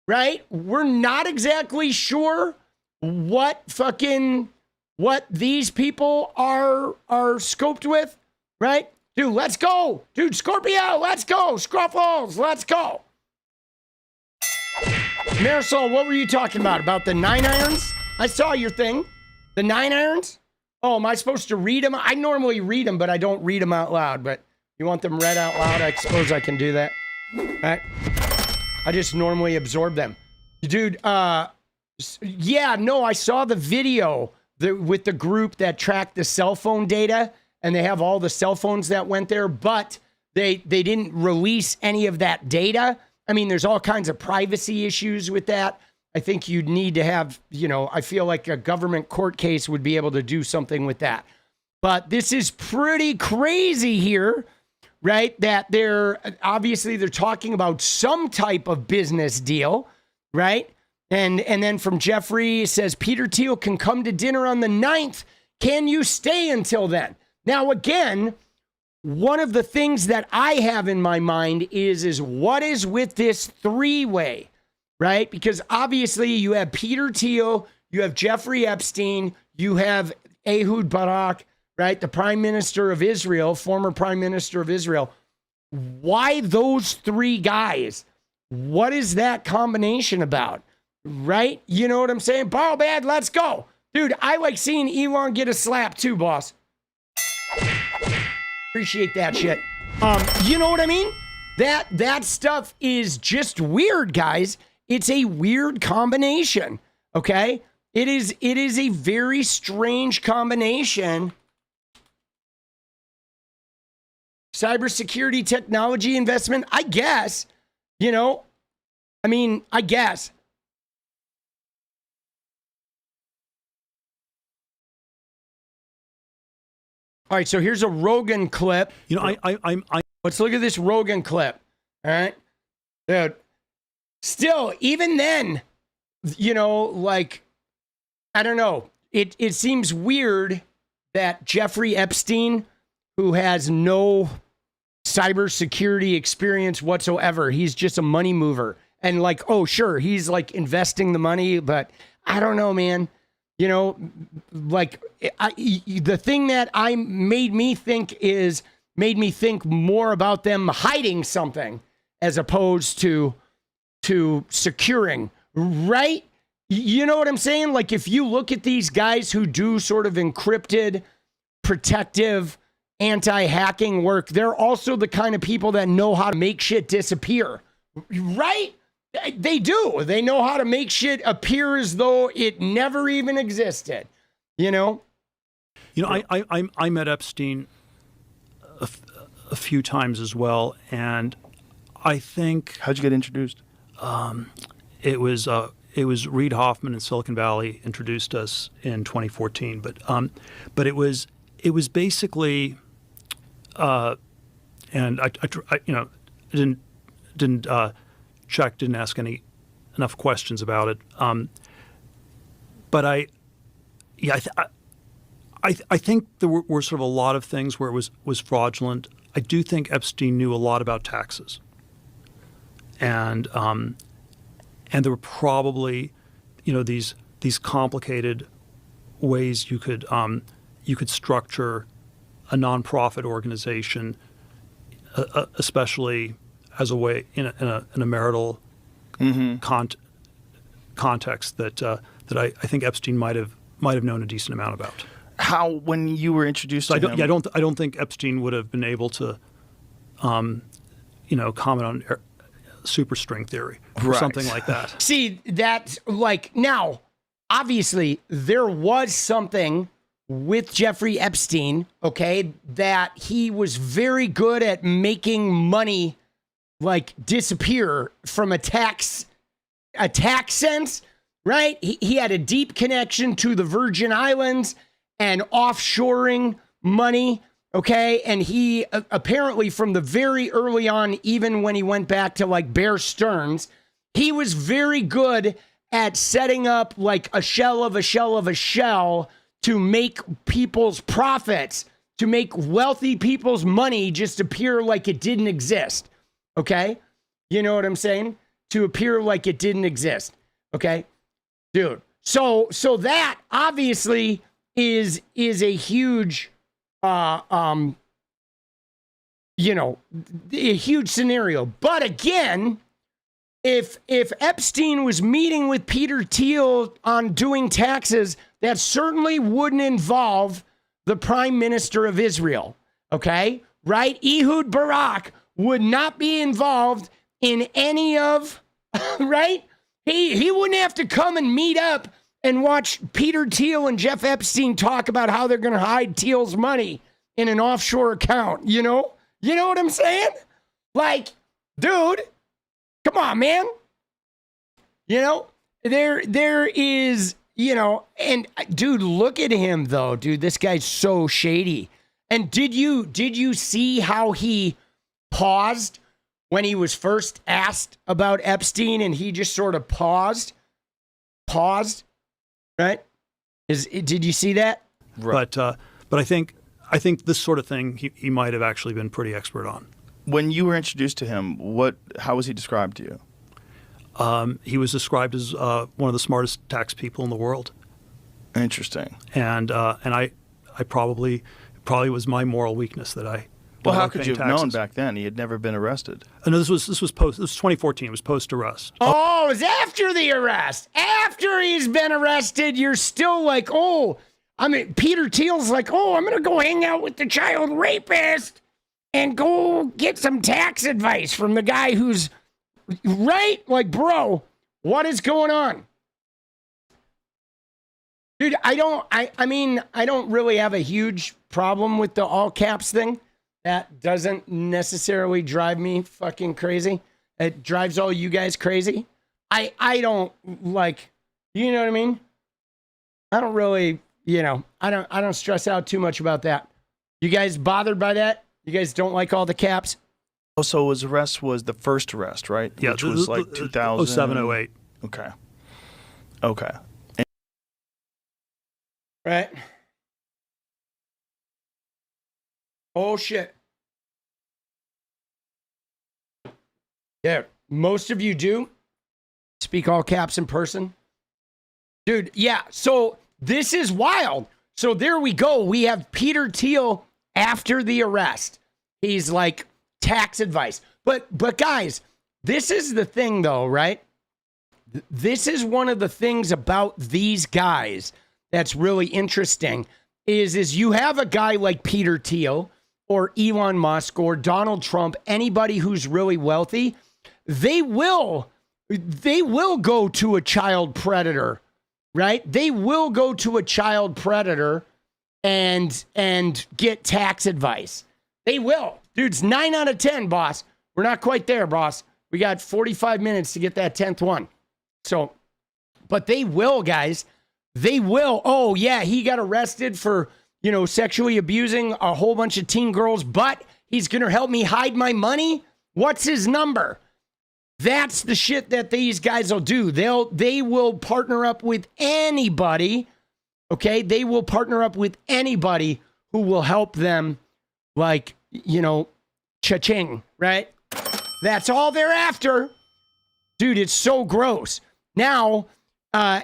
right, we're not exactly sure what these people are scoped with, right? Dude, let's go. Dude, Scorpio, let's go. Scruffles, let's go. Marisol, what were you talking about? About the 9 irons? I saw your thing. The 9 irons? Oh, am I supposed to read them? I normally read them, but I don't read them out loud. But you want them read out loud? I suppose I can do that. Right? I just normally absorb them. Dude, yeah, no, I saw the video with the group that tracked the cell phone data, and they have all the cell phones that went there, but they didn't release any of that data. I mean, there's all kinds of privacy issues with that. I think you'd need to have, I feel like a government court case would be able to do something with that. But this is pretty crazy here, right? That they're talking about some type of business deal, right? And then from Jeffrey, it says, Peter Thiel can come to dinner on the 9th. Can you stay until then? Now, again, one of the things that I have in my mind is what is with this 3-way, right? Because obviously you have Peter Thiel, you have Jeffrey Epstein, you have 𝗍𝗢𝗏𝗧𝗏, right? The Prime Minister of Israel, former Prime Minister of Israel. Why those 3 guys? What is that combination about? Right? You know what I'm saying? Ball bad, let's go. Dude, I like seeing Elon get a slap too, boss. Appreciate that shit. You know what I mean? That stuff is just weird, guys. It's a weird combination. Okay? It is a very strange combination. Cybersecurity technology investment, I guess. You know, I mean, I guess. All right, so here's a Rogan clip. You know, I Let's look at this Rogan clip. All right, dude. Still, even then, you know, like, I don't know. It seems weird that Jeffrey Epstein, who has no cybersecurity experience whatsoever, he's just a money mover. And like, oh, sure, he's like investing the money, but I don't know, man. You know, like the thing that made me think more about them hiding something as opposed to securing, right? You know what I'm saying? Like if you look at these guys who do sort of encrypted, protective, anti-hacking work, they're also the kind of people that know how to make shit disappear, right? They do. They know how to make shit appear as though it never even existed, you know? You know, I met Epstein a few times as well, and I think... How'd you get introduced? It was Reid Hoffman in Silicon Valley introduced us in 2014, but it was basically, and I you know didn't check, didn't ask enough questions about it, but I think there were sort of a lot of things where it was fraudulent. I do think Epstein knew a lot about taxes, and there were probably, you know, these complicated ways you could structure a nonprofit organization, especially as a way in a marital context that I think Epstein might have known a decent amount about. How, when you were introduced So to him? I don't think Epstein would have been able to, you know, comment on superstring theory or Right. something like that. See, that's like, now, obviously, there was something with Jeffrey Epstein, okay, that he was very good at making money, like, disappear from a tax sense, right? He had a deep connection to the Virgin Islands and offshoring money, okay? And he apparently from the very early on, even when he went back to like Bear Stearns, he was very good at setting up like a shell of a shell of a shell to make people's profits, to make wealthy people's money just appear like it didn't exist, okay? You know what I'm saying? To appear like it didn't exist, okay? Dude, so that obviously is a huge, you know, a huge scenario. But again, if Epstein was meeting with Peter Thiel on doing taxes, that certainly wouldn't involve the Prime Minister of Israel, okay? Right? Ehud Barak would not be involved in any of, right? He wouldn't have to come and meet up and watch Peter Thiel and Jeff Epstein talk about how they're going to hide Thiel's money in an offshore account, you know? You know what I'm saying? Like, dude, come on, man. You know, there is, you know, and dude, look at him though, dude. This guy's so shady. And did you see how he paused when he was first asked about Epstein, and he just sort of paused, right? Did you see that? Right. But I think this sort of thing he might have actually been pretty expert on. When you were introduced to him, how was he described to you? He was described as one of the smartest tax people in the world. Interesting. And I probably was my moral weakness that I. Well, how like could paying you have known taxes. back then? He had never been arrested. No, this was 2014. It was post arrest. Oh, it was after the arrest. After he's been arrested, you're still like, oh, I mean, Peter Thiel's like, oh, I'm going to go hang out with the child rapist. and go get some tax advice from the guy who's right. Like, bro, what is going on? Dude, I don't really have a huge problem with the all caps thing. That doesn't necessarily drive me fucking crazy. It drives all you guys crazy. I don't like, you know what I mean? I don't really, I don't stress out too much about that. You guys bothered by that? You guys don't like all the caps? Oh, so his arrest was the first arrest, right? Yeah, which was like 2007, 08. Okay. Right. Oh, shit. Yeah, most of you do speak all caps in person. Dude, yeah, so this is wild. So there we go. We have Peter Thiel after the arrest. He's like, tax advice. But guys, this is the thing though, right? This is one of the things about these guys that's really interesting is you have a guy like Peter Thiel or Elon Musk or Donald Trump, anybody who's really wealthy, they will go to a child predator, right? They will go to a child predator and get tax advice. They will. Dude's 9 out of 10, boss. We're not quite there, boss. We got 45 minutes to get that 10th one. So, but they will, guys. They will. Oh, yeah, he got arrested for, sexually abusing a whole bunch of teen girls, but he's going to help me hide my money. What's his number? That's the shit that these guys will do. They will partner up with anybody. Okay. They will partner up with anybody who will help them, like, cha-ching, right? That's all they're after. Dude, it's so gross. Now,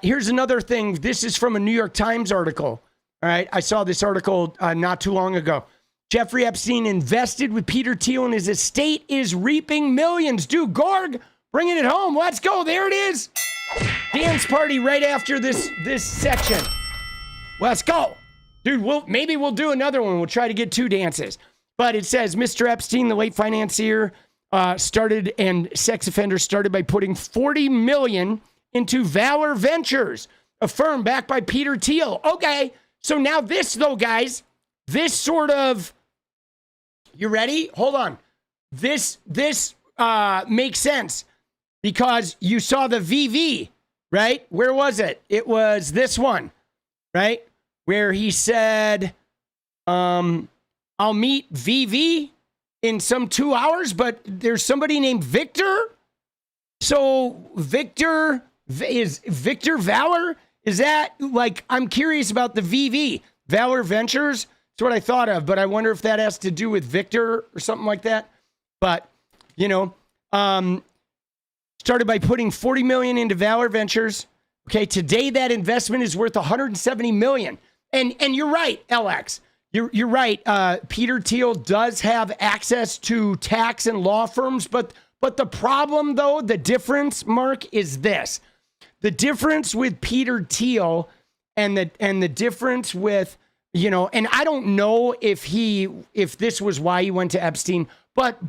here's another thing. This is from a New York Times article. All right. I saw this article not too long ago. Jeffrey Epstein invested with Peter Thiel and his estate is reaping millions. Dude, Gorg, bringing it home. Let's go. There it is. Dance party right after this section. Let's go. Dude, maybe we'll do another one. We'll try to get 2 dances. But it says Mr. Epstein, the late financier, started and sex offender started by putting $40 million into Valor Ventures, a firm backed by Peter Thiel. Okay. So now this though, guys, this sort of, you ready? Hold on. This makes sense because you saw the VV, right? Where was it? It was this one, right? Where he said, I'll meet VV in some 2 hours, but there's somebody named Victor. So Victor Valor? Is that like, I'm curious about the VV, Valor Ventures. That's what I thought of, but I wonder if that has to do with Victor or something like that. But, started by putting $40 million into Valor Ventures. Okay, today that investment is worth $170 million. And you're right, LX. You're right. Peter Thiel does have access to tax and law firms, but the problem though, the difference, Mark, is this. The difference with Peter Thiel and the difference with, and I don't know if this was why he went to Epstein, but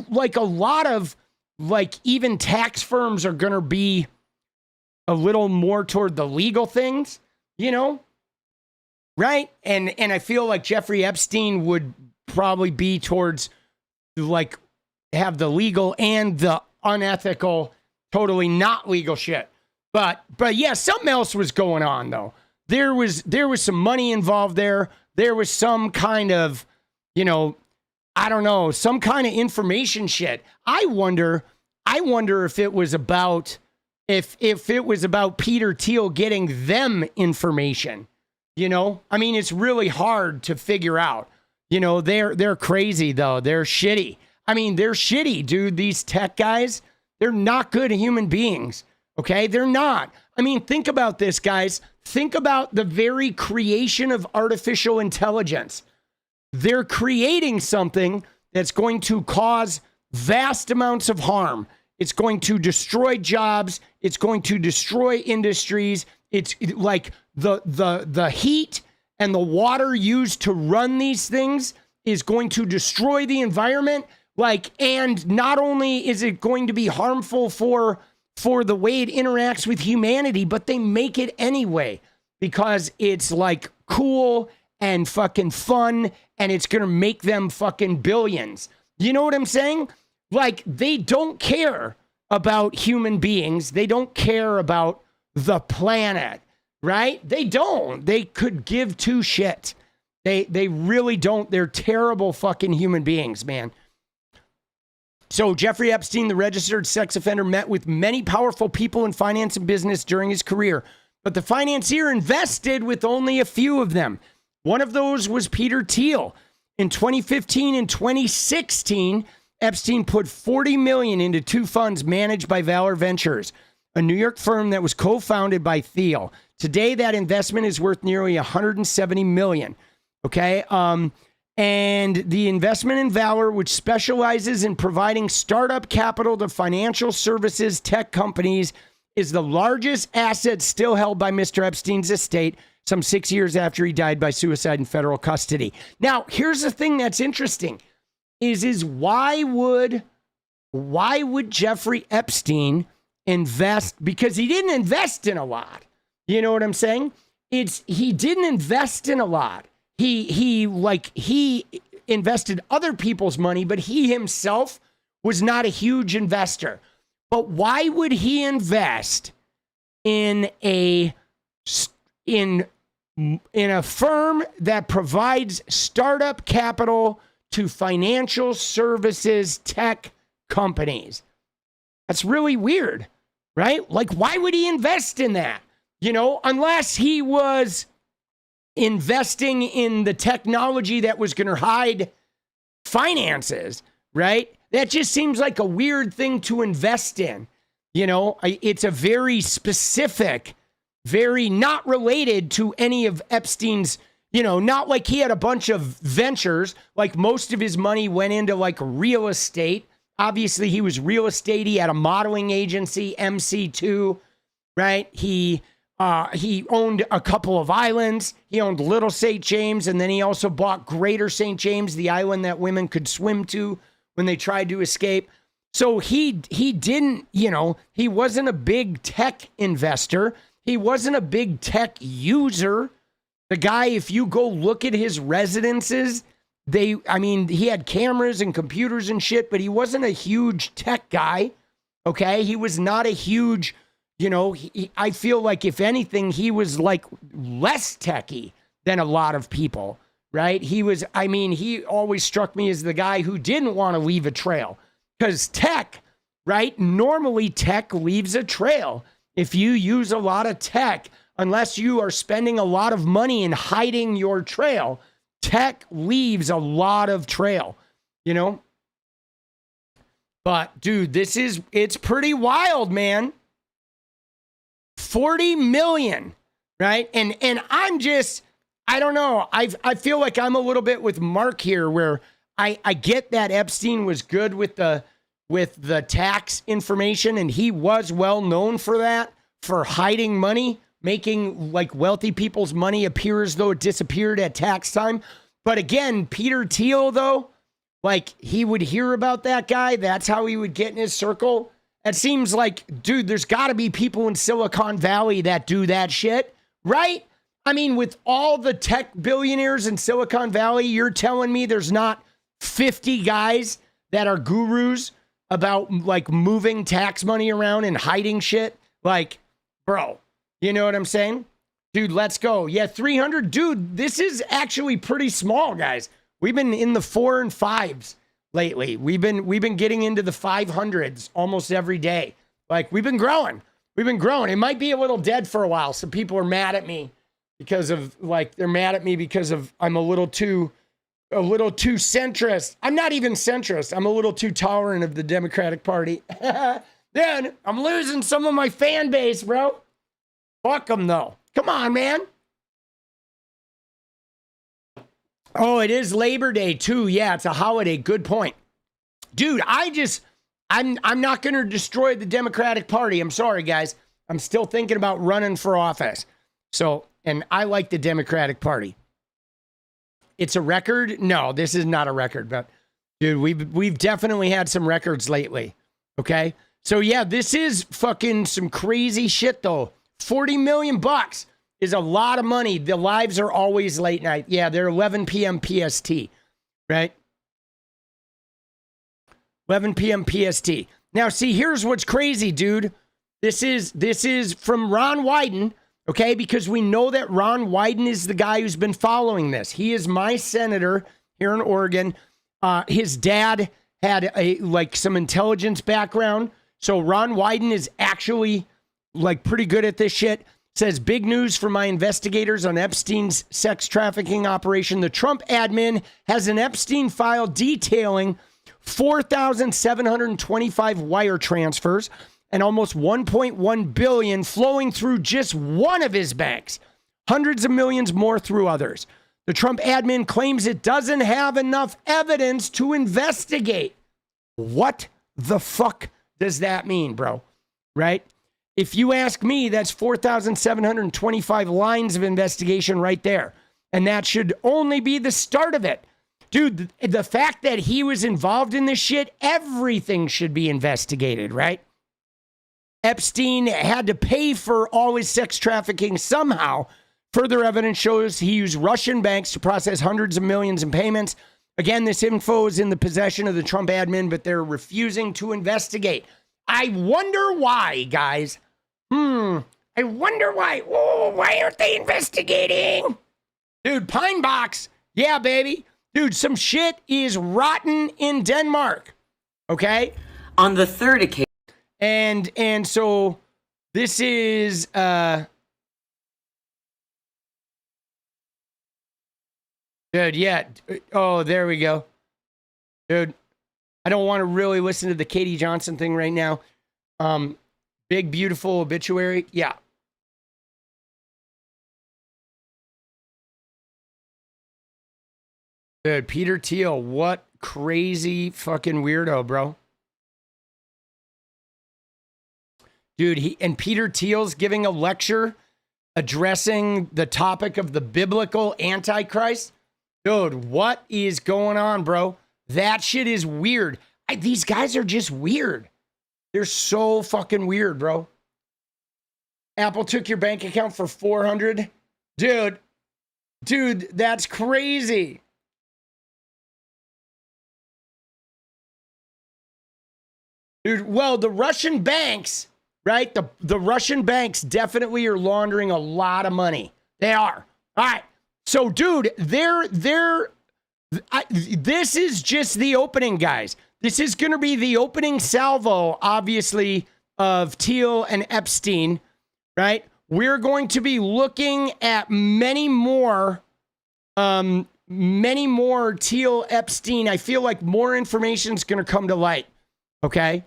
like a lot of like even tax firms are going to be a little more toward the legal things, right? And I feel like Jeffrey Epstein would probably be towards like have the legal and the unethical, totally not legal shit. But yeah, something else was going on though. There was some money involved there. There was some kind of, I don't know, some kind of information shit. I wonder if it was about Peter Thiel getting them information. I mean, it's really hard to figure out. They're crazy though. They're shitty. I mean, they're shitty, dude. These tech guys, they're not good human beings. Okay, they're not. I mean, think about this, guys. Think about the very creation of artificial intelligence. They're creating something that's going to cause vast amounts of harm. It's going to destroy jobs. It's going to destroy industries. It's like the heat and the water used to run these things is going to destroy the environment. Like, and not only is it going to be harmful for the way it interacts with humanity, but they make it anyway because it's like cool and fucking fun, and it's gonna make them fucking billions. You know what I'm saying? Like, they don't care about human beings. They don't care about the planet, right? They don't. They could give two shits. They really don't. They're terrible fucking human beings, man. So Jeffrey Epstein, the registered sex offender, met with many powerful people in finance and business during his career, but the financier invested with only a few of them. One of those was Peter Thiel. In 2015 and 2016, Epstein put $40 million into two funds managed by Valor Ventures, a New York firm that was co-founded by Thiel. Today, that investment is worth nearly $170 million. Okay. And the investment in Valor, which specializes in providing startup capital to financial services tech companies, is the largest asset still held by Mr. Epstein's estate some 6 years after he died by suicide in federal custody. Now, here's the thing that's interesting is why would Jeffrey Epstein invest? Because he didn't invest in a lot. You know what I'm saying? He didn't invest in a lot. He invested other people's money, but he himself was not a huge investor. But why would he invest in a firm that provides startup capital to financial services tech companies? That's really weird, right? Like, why would he invest in that? You know, unless he was investing in the technology that was going to hide finances, right? That just seems like a weird thing to invest in. You know, it's a very specific, very not related to any of Epstein's, you know, not like he had a bunch of ventures, like most of his money went into like real estate. Obviously, he was real estate. He had a modeling agency, MC2, right? He owned a couple of islands. He owned Little St. James, and then he also bought Greater St. James, the island that women could swim to when they tried to escape. So he didn't, you know, he wasn't a big tech investor. He wasn't a big tech user. The guy, if you go look at his residences, he had cameras and computers and shit, but he wasn't a huge tech guy, okay? He was not a huge, you know, I feel like if anything, he was like less techie than a lot of people, right? He always struck me as the guy who didn't want to leave a trail because tech, right? Normally tech leaves a trail. If you use a lot of tech, unless you are spending a lot of money in hiding your trail, tech leaves a lot of trail, you know? But dude, it's pretty wild, man. 40 million, right? And I don't know. I feel like I'm a little bit with Mark here where I get that Epstein was good with the tax information, and he was well known for that, for hiding money, making like wealthy people's money appear as though it disappeared at tax time. But again, Peter Thiel, though, like he would hear about that guy. That's how he would get in his circle. It seems like, dude, there's got to be people in Silicon Valley that do that shit, right? I mean, with all the tech billionaires in Silicon Valley, you're telling me there's not 50 guys that are gurus about like moving tax money around and hiding shit? Like, bro, you know what I'm saying? Dude, let's go. Yeah, 300. Dude, this is actually pretty small, guys. We've been in the 4 and 5s lately. We've been getting into the 500s almost every day. Like, we've been growing. It might be a little dead for a while. Some people are mad at me because of I'm a little too centrist. I'm not even centrist. I'm a little too tolerant of the Democratic Party. Then I'm losing some of my fan base, bro. Fuck them, though. Come on, man. Oh, it is Labor Day, too. Yeah, it's a holiday. Good point. Dude, I'm not going to destroy the Democratic Party. I'm sorry, guys. I'm still thinking about running for office. So, and I like the Democratic Party. it's a record. No, this is not a record, but dude, we've definitely had some records lately. Okay. So yeah, this is fucking some crazy shit though. $40 million is a lot of money. The lives are always late night. Yeah, they're 11 p.m. PST, right? 11 p.m. PST. Now, see, here's what's crazy, dude. This is from Ron Wyden, okay? Because we know that Ron Wyden is the guy who's been following this. He is my senator here in Oregon. His dad had some intelligence background. So Ron Wyden is actually like pretty good at this shit. Says, big news for my investigators on Epstein's sex trafficking operation. The Trump admin has an Epstein file detailing 4,725 wire transfers and almost 1.1 billion flowing through just one of his banks. Hundreds of millions more through others. The Trump admin claims it doesn't have enough evidence to investigate. What the fuck does that mean, bro? Right? If you ask me, that's 4,725 lines of investigation right there. And that should only be the start of it. Dude, the fact that he was involved in this shit, everything should be investigated, right? Epstein had to pay for all his sex trafficking somehow. Further evidence shows he used Russian banks to process hundreds of millions in payments. Again, this info is in the possession of the Trump admin, but they're refusing to investigate. I wonder why, guys. I wonder why. Oh, why aren't they investigating? Dude, Pine Box. Yeah, baby. Dude, some shit is rotten in Denmark. Okay? On the third occasion. And so this is dude, yeah. Oh, there we go. Dude, I don't want to really listen to the Katie Johnson thing right now. Big, beautiful obituary. Yeah. Dude, Peter Thiel, what crazy fucking weirdo, bro. Dude, Peter Thiel's giving a lecture addressing the topic of the biblical Antichrist. Dude, what is going on, bro? That shit is weird. These guys are just weird. They're so fucking weird, bro. Apple took your bank account for $400. Dude, that's crazy. Dude, well, the Russian banks, right? The Russian banks definitely are laundering a lot of money. They are. All right. So, dude, this is just the opening, guys. This is going to be the opening salvo, obviously, of Thiel and Epstein, right? We're going to be looking at many more Thiel, Epstein. I feel like more information is going to come to light, okay?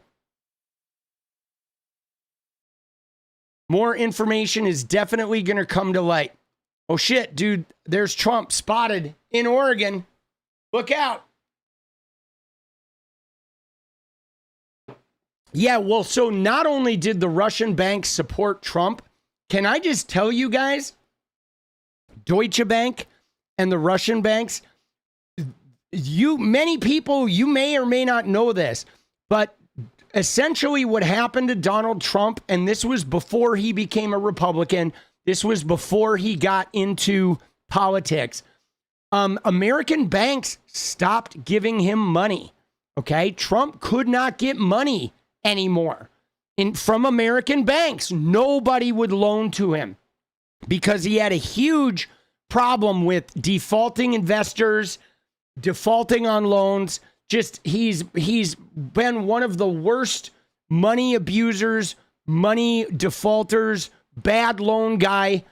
More information is definitely going to come to light. Oh, shit, dude. There's Trump spotted in Oregon. Look out. Yeah, well, so not only did the Russian banks support Trump, can I just tell you guys, Deutsche Bank and the Russian banks, many people, you may or may not know this, but essentially what happened to Donald Trump, and this was before he became a Republican, this was before he got into politics, American banks stopped giving him money, okay? Trump could not get money anymore from American banks. Nobody would loan to him because he had a huge problem with defaulting investors, defaulting on loans. Just he's been one of the worst money abusers, money defaulters, bad loan guy,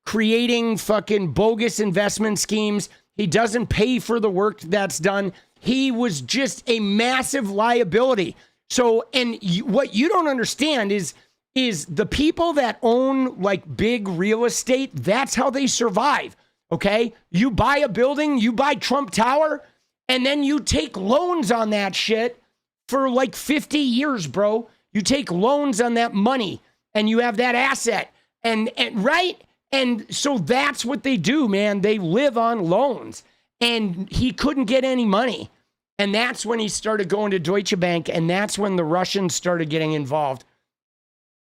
creating fucking bogus investment schemes. He doesn't pay for the work that's done. He was just a massive liability. So, and what you don't understand is the people that own like big real estate, that's how they survive. Okay. You buy a building, you buy Trump Tower, and then you take loans on that shit for like 50 years, bro. You take loans on that money and you have that asset and right. And so that's what they do, man. They live on loans. And he couldn't get any money. And that's when he started going to Deutsche Bank. And that's when the Russians started getting involved.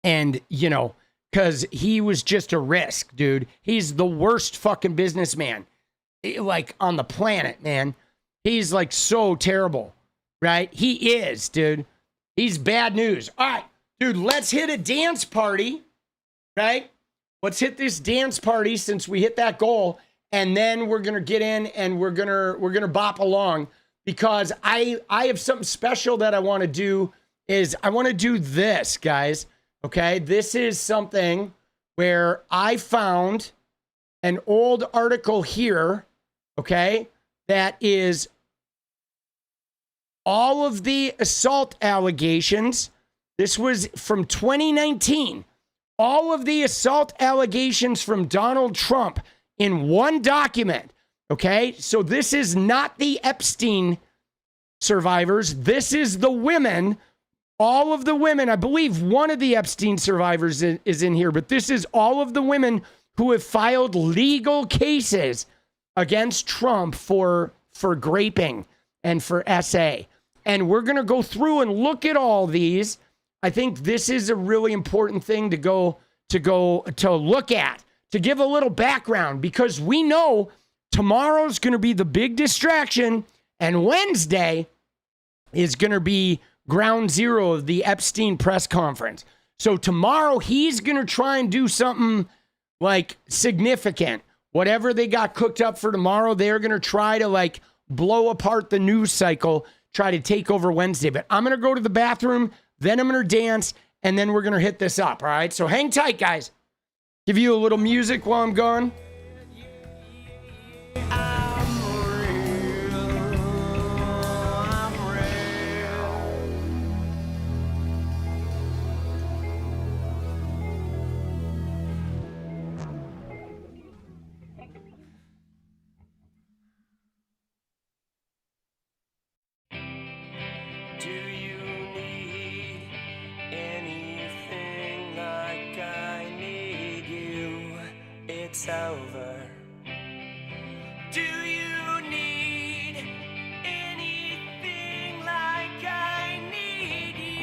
And, you know, because he was just a risk, dude. He's the worst fucking businessman, like, on the planet, man. He's, like, so terrible, right? He is, dude. He's bad news. All right, dude, let's hit a dance party, right? Let's hit this dance party since we hit that goal, and then we're gonna get in and we're gonna bop along, because I have something special that I want to do. Is I want to do this, guys. Okay, this is something where I found an old article here. Okay, that is all of the assault allegations. This was from 2019. All of the assault allegations from Donald Trump in one document. Okay, so this is not the Epstein survivors. This is the women, all of the women. I believe one of the Epstein survivors is in here, but this is all of the women who have filed legal cases against Trump for graping and for SA. And we're going to go through and look at all these. I think this is a really important thing to look at, to give a little background, because we know tomorrow's going to be the big distraction, and Wednesday is going to be ground zero of the Epstein press conference. So tomorrow he's going to try and do something like significant. Whatever they got cooked up for tomorrow, they're going to try to like blow apart the news cycle, try to take over Wednesday. But I'm going to go to the bathroom, then I'm going to dance, and then we're going to hit this up, all right? So hang tight, guys. Give you a little music while I'm gone. Do you need anything like I need you? It's over. Do you need anything like I need you?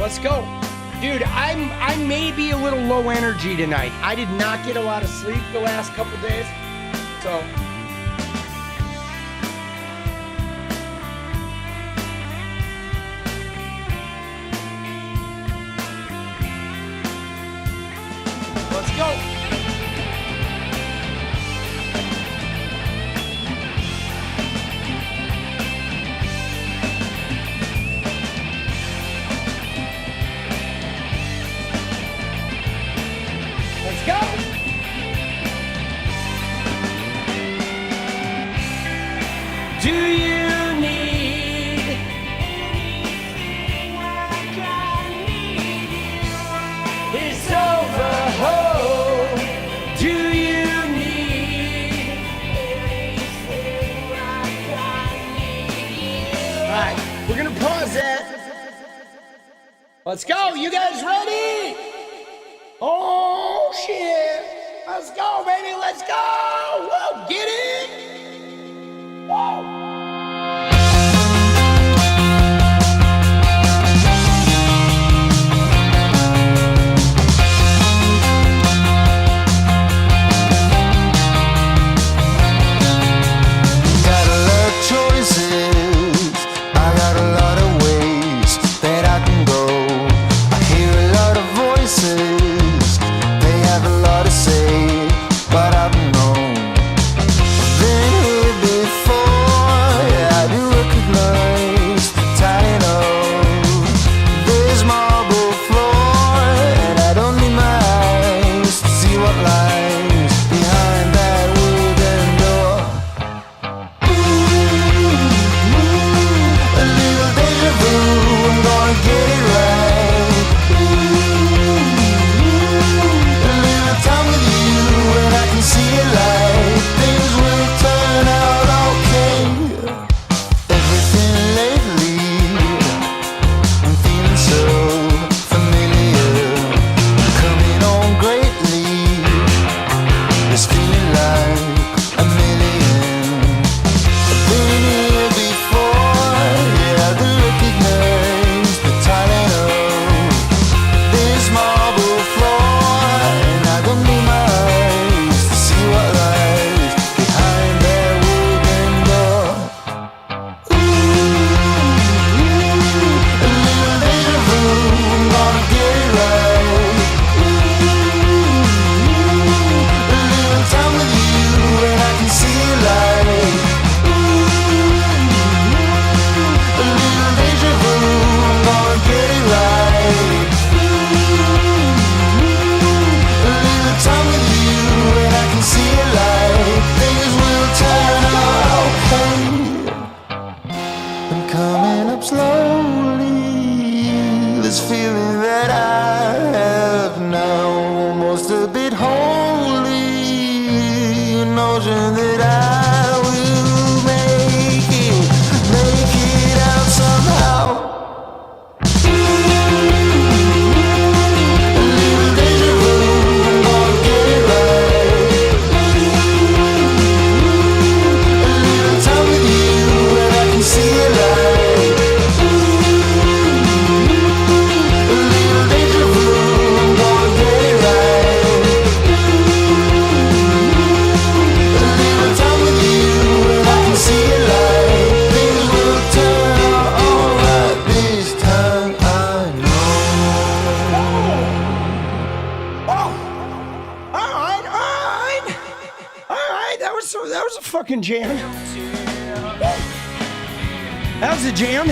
Let's go. Dude, I may be a little low energy tonight. I did not get a lot of sleep the last couple days. So let's go. Let's go. Do you need anything like I need you? It's over, ho. Do you need anything like I need you? All right, we're gonna pause that. Let's go. You guys ready? Oh shit! Let's go, baby. Let's go. Whoa, get it. Whoa. Got a lot of choices. I got a lot of ways that I can go. I hear a lot of voices. They have a lot to say, but I don't know. Been here before. Yeah, I do recognize the tide of this marble floor, and I don't need my eyes to see what lies behind that wooden door. A little deja vu, I'm gonna get it right. A little time with you, and I can see it like things will turn out okay. Everything lately, I'm feeling so familiar. Coming on greatly, this feeling like a million. I've been here before, yeah, I do recognize the talent of this marble floor, and I don't need my eyes to see what lies behind that wooden door. A little deja vu, I'm gonna get it right. A little time with you, and I can see it like. A little deja vu, I'm gonna get it right. A little time with you, and I can see it like things will turn out okay. I'm coming up slowly. This feeling that I have now, almost a bit holy. An notion that I will make it out somehow. A little deja vu, I'm gonna get it right. A little time with you, and I can see it like. A little deja vu, I'm gonna get it right. A little time with you, and I can see it like things will turn out alright this time. I know. Oh, all right. That was a fucking jam. That was a jam.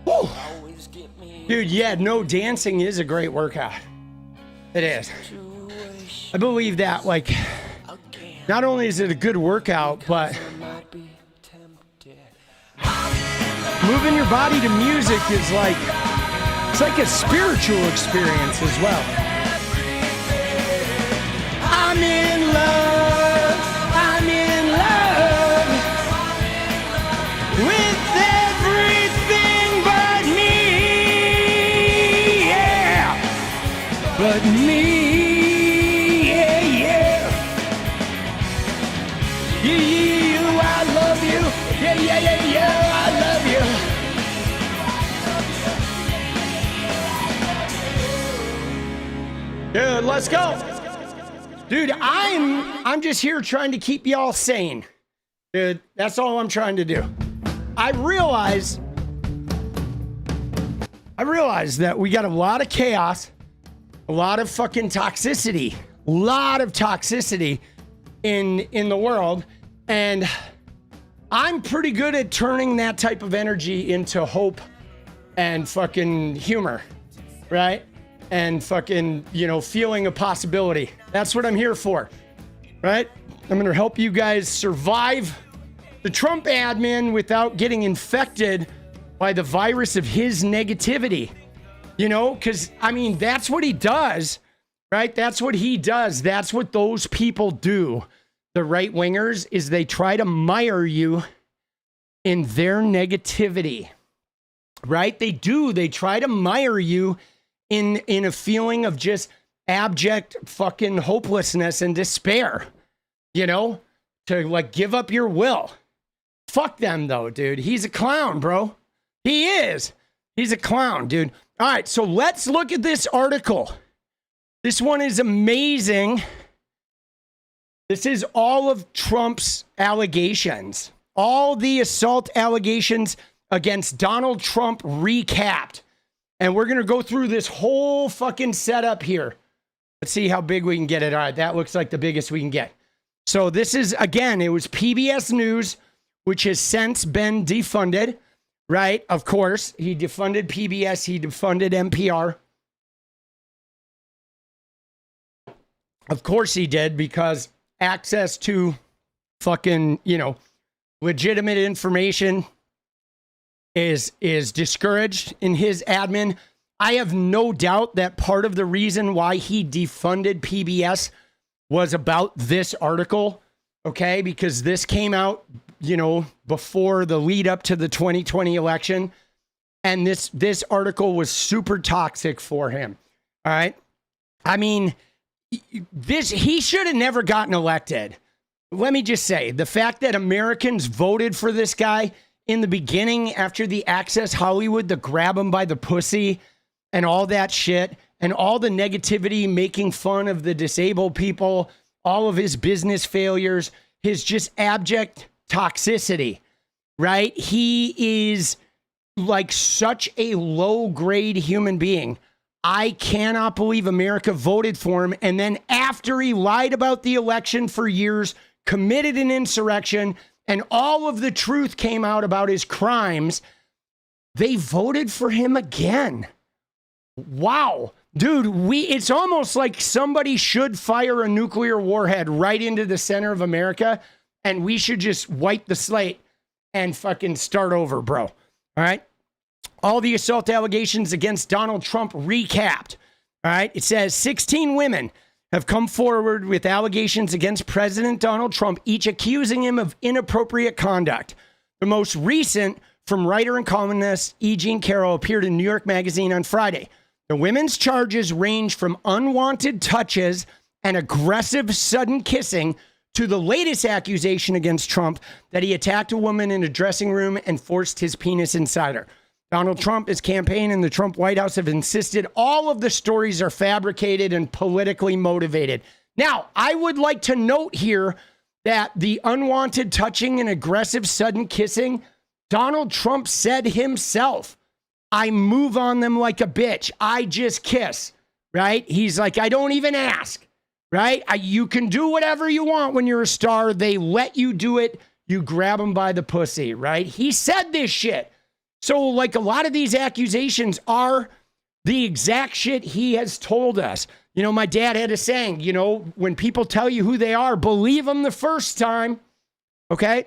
Woo. Dude, yeah, no, dancing is a great workout. It is. I believe that, like, not only is it a good workout, but moving your body to music is like It's like a spiritual experience as well. I'm in love. I'm in love with everything but me. Yeah. But me. Yeah, yeah. You, I love you. Yeah, yeah, yeah, yeah. I love you. Dude, let's go. Dude, I'm just here trying to keep y'all sane. Dude, that's all I'm trying to do. I realize that we got a lot of chaos, a lot of fucking toxicity, in the world, and I'm pretty good at turning that type of energy into hope and fucking humor, right? And fucking, feeling a possibility. That's what I'm here for, right? I'm going to help you guys survive the Trump admin without getting infected by the virus of his negativity, because, that's what he does, right? That's what he does. That's what those people do. The right wingers is they try to mire you in their negativity, right? They do. They try to mire you in a feeling of just abject fucking hopelessness and despair, to like give up your will. Fuck them though, dude. He's a clown, bro. He is. He's a clown, dude. All right, so let's look at this article. This one is amazing. This is all of Trump's allegations. All the assault allegations against Donald Trump recapped. And we're going to go through this whole fucking setup here. Let's see how big we can get it. All right, that looks like the biggest we can get. So this is, again, it was PBS News, which has since been defunded, right? Of course, he defunded PBS, he defunded NPR. Of course he did, because access to fucking, legitimate information is discouraged in his admin. I have no doubt that part of the reason why he defunded PBS was about this article, okay? Because this came out, before the lead up to the 2020 election, and this article was super toxic for him. All right? He should have never gotten elected. Let me just say, the fact that Americans voted for this guy in the beginning, after the Access Hollywood, the grab him by the pussy and all that shit, and all the negativity, making fun of the disabled people, all of his business failures, his just abject toxicity, right? He is like such a low-grade human being. I cannot believe America voted for him. And then after he lied about the election for years, committed an insurrection, and all of the truth came out about his crimes, they voted for him again. Wow. Dude, it's almost like somebody should fire a nuclear warhead right into the center of America, and we should just wipe the slate and fucking start over, bro. All right? All the assault allegations against Donald Trump recapped. All right? It says 16 women have come forward with allegations against President Donald Trump, each accusing him of inappropriate conduct. The most recent, from writer and columnist 𝗙İ🗫🗫 appeared in New York Magazine on Friday. The women's charges range from unwanted touches and aggressive sudden kissing to the latest accusation against Trump that he attacked a woman in a dressing room and forced his penis inside her. Donald Trump, his campaign, and the Trump White House have insisted all of the stories are fabricated and politically motivated. Now, I would like to note here that the unwanted touching and aggressive sudden kissing, Donald Trump said himself, I move on them like a bitch. I just kiss, right? He's like, I don't even ask, right? You can do whatever you want when you're a star. They let you do it. You grab them by the pussy, right? He said this shit. So, like, a lot of these accusations are the exact shit he has told us. My dad had a saying, when people tell you who they are, believe them the first time. Okay?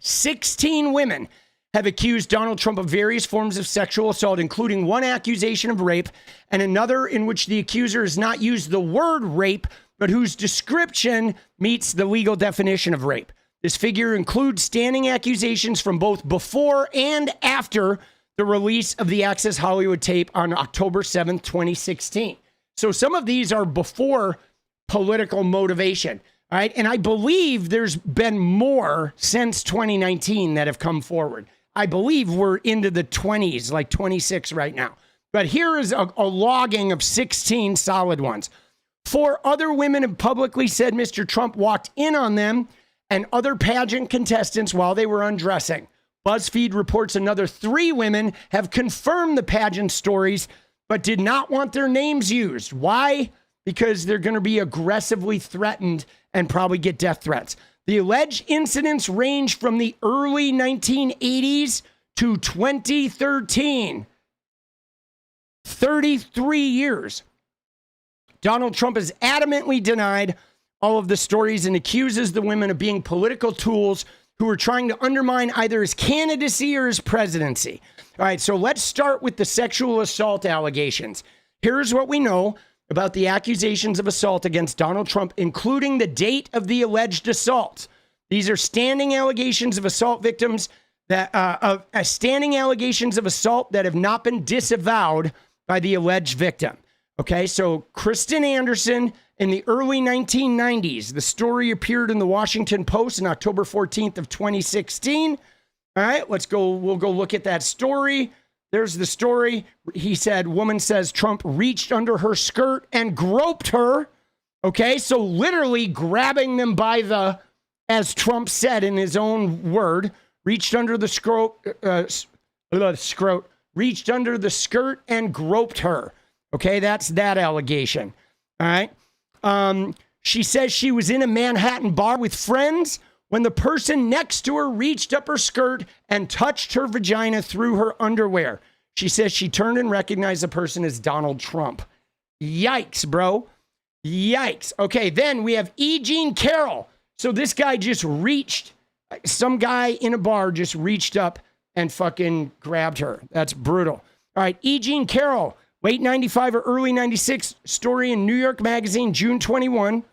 16 women have accused Donald Trump of various forms of sexual assault, including one accusation of rape and another in which the accuser has not used the word rape, but whose description meets the legal definition of rape. This figure includes standing accusations from both before and after the release of the Access Hollywood tape on October 7th, 2016. So some of these are before political motivation. All right. And I believe there's been more since 2019 that have come forward. I believe we're into the 20s, like 26 right now. But here is a logging of 16 solid ones. 4 other women have publicly said Mr. Trump walked in on them and other pageant contestants while they were undressing. BuzzFeed reports another 3 women have confirmed the pageant stories, but did not want their names used. Why? Because they're going to be aggressively threatened and probably get death threats. The alleged incidents range from the early 1980s to 2013. 33 years. Donald Trump has adamantly denied all of the stories and accuses the women of being political tools who are trying to undermine either his candidacy or his presidency. All right, so let's start with the sexual assault allegations. Here's what we know about the accusations of assault against Donald Trump, including the date of the alleged assault. These are standing allegations of assault victims that standing allegations of assault that have not been disavowed by the alleged victim. Okay, so Kristen Anderson in the early 1990s. The story appeared in the Washington Post on October 14th of 2016. All right, we'll go look at that story. There's the story. He said, woman says Trump reached under her skirt and groped her. Okay, so literally grabbing them by the, as Trump said in his own word, reached under the reached under the skirt and groped her. Okay, that's that allegation. All right. She says she was in a Manhattan bar with friends when the person next to her reached up her skirt and touched her vagina through her underwear. She says she turned and recognized the person as Donald Trump. Yikes, bro. Yikes. Okay, then we have E. Jean Carroll. So this guy just reached, some guy in a bar just reached up and fucking grabbed her. That's brutal. All right, E. Jean Carroll, late 95 or early 96, story in New York Magazine, June 21.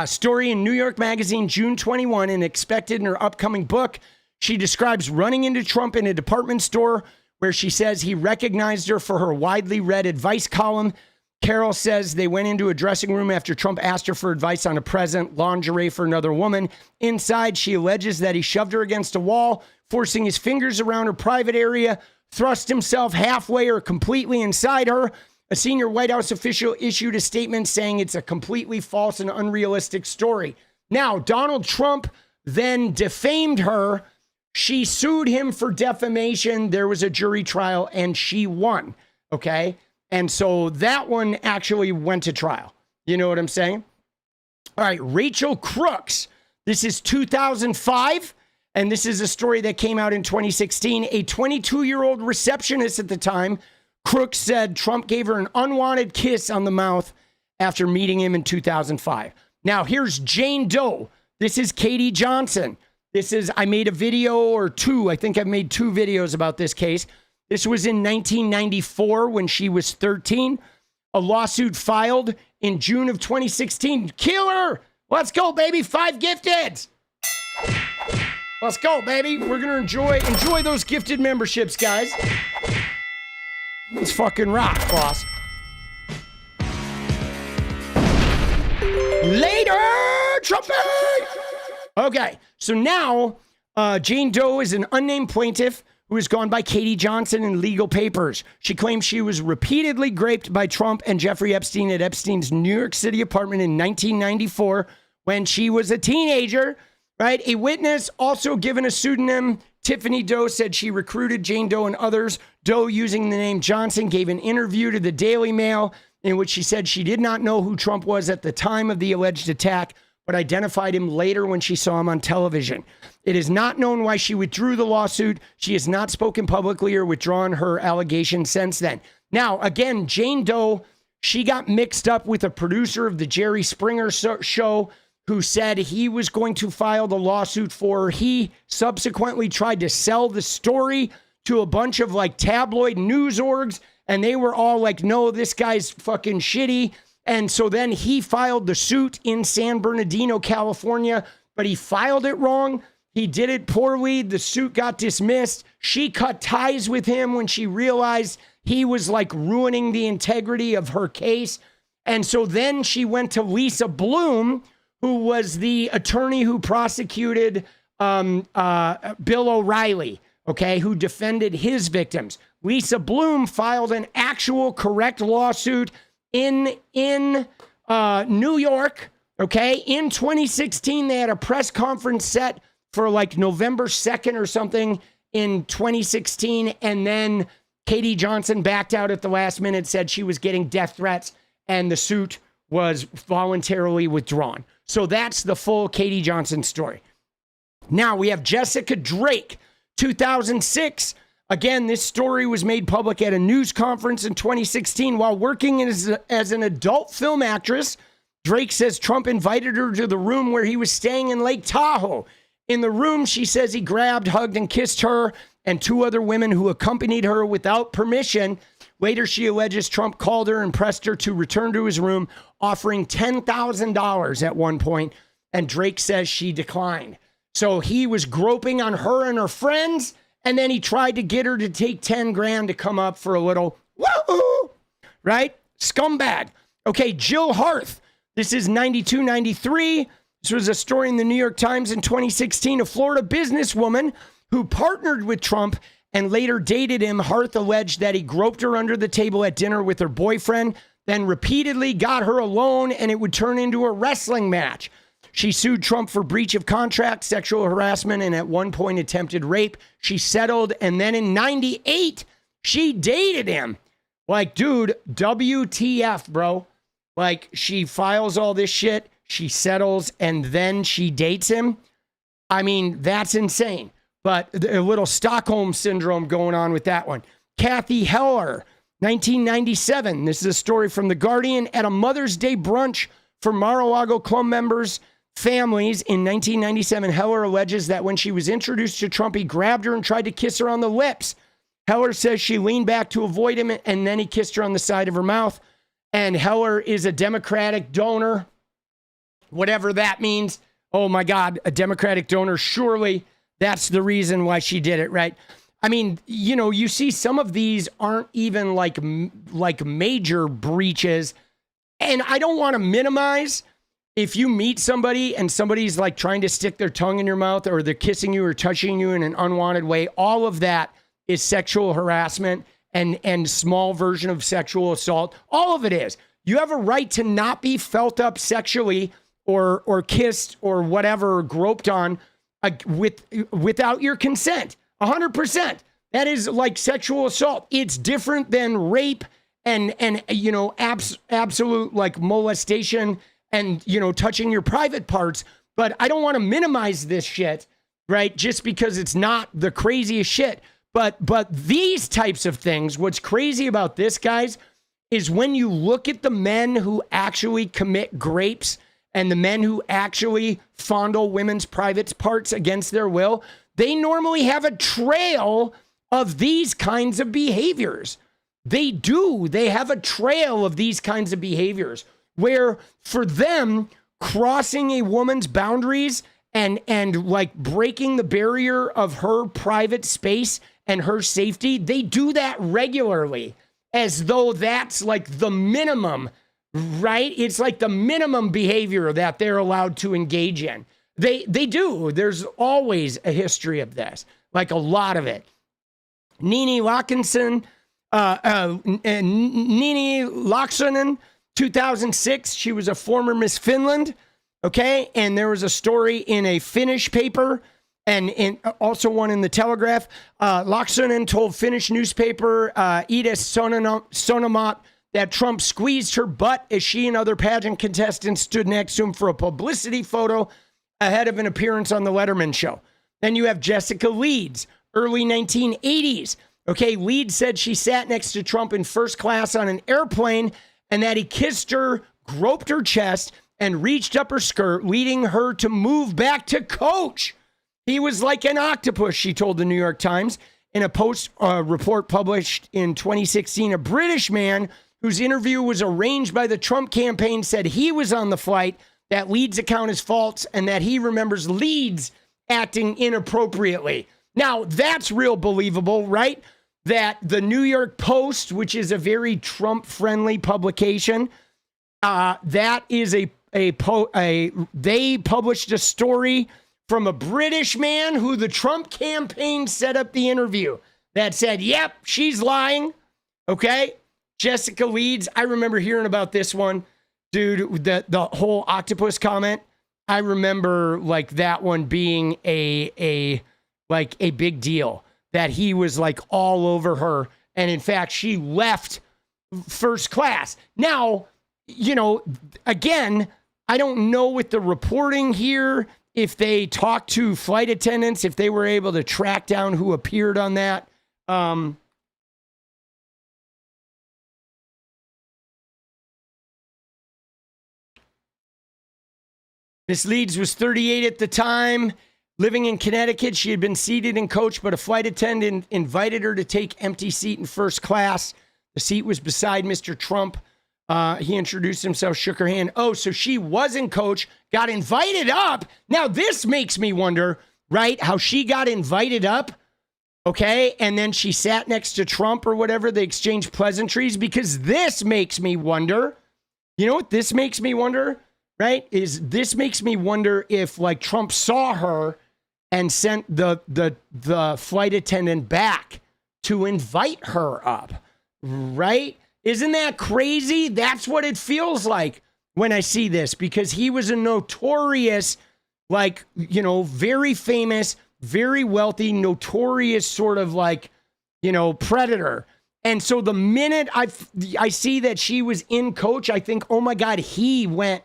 Story in New York Magazine, June 21, and expected in her upcoming book. She describes running into Trump in a department store where she says he recognized her for her widely read advice column. Carol says they went into a dressing room after Trump asked her for advice on a present, lingerie for another woman. Inside, she alleges that he shoved her against a wall, forcing his fingers around her private area, thrust himself halfway or completely inside her. A senior White House official issued a statement saying it's a completely false and unrealistic story. Now, Donald Trump then defamed her. She sued him for defamation. There was a jury trial and she won. Okay. And so that one actually went to trial. You know what I'm saying? All right. Rachel Crooks. This is 2005. And this is a story that came out in 2016. A 22-year-old receptionist at the time, Crooks said Trump gave her an unwanted kiss on the mouth after meeting him in 2005. Now, here's Jane Doe. This is Katie Johnson. I made a video or 2. I think I've made 2 videos about this case. This was in 1994 when she was 13. A lawsuit filed in June of 2016. Kill her! Let's go, baby. 5 gifted. Let's go, baby. We're going to enjoy those gifted memberships, guys. Let's fucking rock, boss. Later, trumpet! Okay, so now Jane Doe is an unnamed plaintiff who has gone by Katie Johnson in legal papers. She claims she was repeatedly raped by Trump and Jeffrey Epstein at Epstein's New York City apartment in 1994 when she was a teenager, right? A witness, also given a pseudonym, Tiffany Doe, said she recruited Jane Doe and others. Doe, using the name Johnson, gave an interview to the Daily Mail in which she said she did not know who Trump was at the time of the alleged attack, but identified him later when she saw him on television. It is not known why she withdrew the lawsuit. She has not spoken publicly or withdrawn her allegation since then. Now, again, Jane Doe, she got mixed up with a producer of the Jerry Springer show who said he was going to file the lawsuit for her. He subsequently tried to sell the story to a bunch of like tabloid news orgs, and they were all like, no, this guy's fucking shitty. And so then he filed the suit in San Bernardino, California, but he filed it wrong. He did it poorly. The suit got dismissed. She cut ties with him when she realized he was like ruining the integrity of her case. And so then she went to Lisa Bloom, who was the attorney who prosecuted Bill O'Reilly, okay, who defended his victims. Lisa Bloom filed an actual correct lawsuit in New York, okay? In 2016, they had a press conference set for like November 2nd or something in 2016, and then Katie Johnson backed out at the last minute, said she was getting death threats, and the suit was voluntarily withdrawn. So that's the full Katie Johnson story. Now we have Jessica Drake, 2006. Again, this story was made public at a news conference in 2016 while working as an adult film actress. Drake says Trump invited her to the room where he was staying in Lake Tahoe. In the room, she says he grabbed, hugged, and kissed her and two other women who accompanied her without permission. Later, she alleges Trump called her and pressed her to return to his room, offering $10,000 at one point, and Drake says she declined. So he was groping on her and her friends, and then he tried to get her to take 10 grand to come up for a little woohoo, right? Scumbag. Okay, Jill Harth. This is 92, 93. This was a story in the New York Times in 2016. A Florida businesswoman who partnered with Trump and later dated him. Harth alleged that he groped her under the table at dinner with her boyfriend, then repeatedly got her alone, and it would turn into a wrestling match. She sued Trump for breach of contract, sexual harassment, and at one point attempted rape. She settled, and then in 98, she dated him. Like, dude, WTF, bro. Like, she files all this shit, she settles, and then she dates him. I mean, that's insane. But a little Stockholm syndrome going on with that one. Kathy Heller, 1997. This is a story from The Guardian. At a Mother's Day brunch for Mar-a-Lago club members' families in 1997, Heller alleges that when she was introduced to Trump, he grabbed her and tried to kiss her on the lips. Heller says she leaned back to avoid him, and then he kissed her on the side of her mouth. And Heller is a Democratic donor, whatever that means. Oh my God, a Democratic donor. Surely that's the reason why she did it, right? I mean, you know, you see some of these aren't even like major breaches. And I don't want to minimize if you meet somebody and somebody's like trying to stick their tongue in your mouth, or they're kissing you or touching you in an unwanted way. All of that is sexual harassment and small version of sexual assault. All of it is. You have a right to not be felt up sexually or kissed or whatever, or groped on without your consent. 100%. That is like sexual assault. It's different than rape and you know, absolute like molestation and, you know, touching your private parts. But I don't want to minimize this shit, right? Just because it's not the craziest shit. But these types of things, what's crazy about this, guys, is when you look at the men who actually commit grapes and the men who actually fondle women's private parts against their will, they normally have a trail of these kinds of behaviors. They do. They have a trail of these kinds of behaviors where for them, crossing a woman's boundaries and like breaking the barrier of her private space and her safety, they do that regularly as though that's like the minimum, right? It's like the minimum behavior that they're allowed to engage in. They do. There's always a history of this, like a lot of it. Nini Laksonen, 2006. She was a former Miss Finland, okay? And there was a story in a Finnish paper and also one in the Telegraph. Laksonen told Finnish newspaper Sanomat that Trump squeezed her butt as she and other pageant contestants stood next to him for a publicity photo ahead of an appearance on the Letterman show. Then you have Jessica Leeds, early 1980s. Okay, Leeds said she sat next to Trump in first class on an airplane and that he kissed her, groped her chest, and reached up her skirt, leading her to move back to coach. He was like an octopus, she told the New York Times. In a post report published in 2016, a British man whose interview was arranged by the Trump campaign said he was on the flight, that Leeds' account is false, and that he remembers Leeds acting inappropriately. Now, that's real believable, right? That the New York Post, which is a very Trump-friendly publication, that is they published a story from a British man who the Trump campaign set up the interview that said, yep, she's lying. Okay. Jessica Leeds. I remember hearing about this one, dude, the whole octopus comment. I remember like that one being a big deal, that he was like all over her. And in fact, she left first class. Now, you know, again, I don't know with the reporting here, if they talked to flight attendants, if they were able to track down who appeared on that. Miss Leeds was 38 at the time, living in Connecticut. She had been seated in coach, but a flight attendant invited her to take empty seat in first class. The seat was beside Mr. Trump. He introduced himself, shook her hand. Oh, so she wasn't coach, got invited up. Now, this makes me wonder, right, how she got invited up, okay? And then she sat next to Trump or whatever. They exchanged pleasantries, because this makes me wonder. You know what this makes me wonder, right? This makes me wonder if, like, Trump saw her and sent the flight attendant back to invite her up, right? Isn't that crazy? That's what it feels like when I see this, because he was a notorious, like, you know, very famous, very wealthy, notorious sort of like, you know, predator. And so the minute I see that she was in coach, I think, oh my God, he went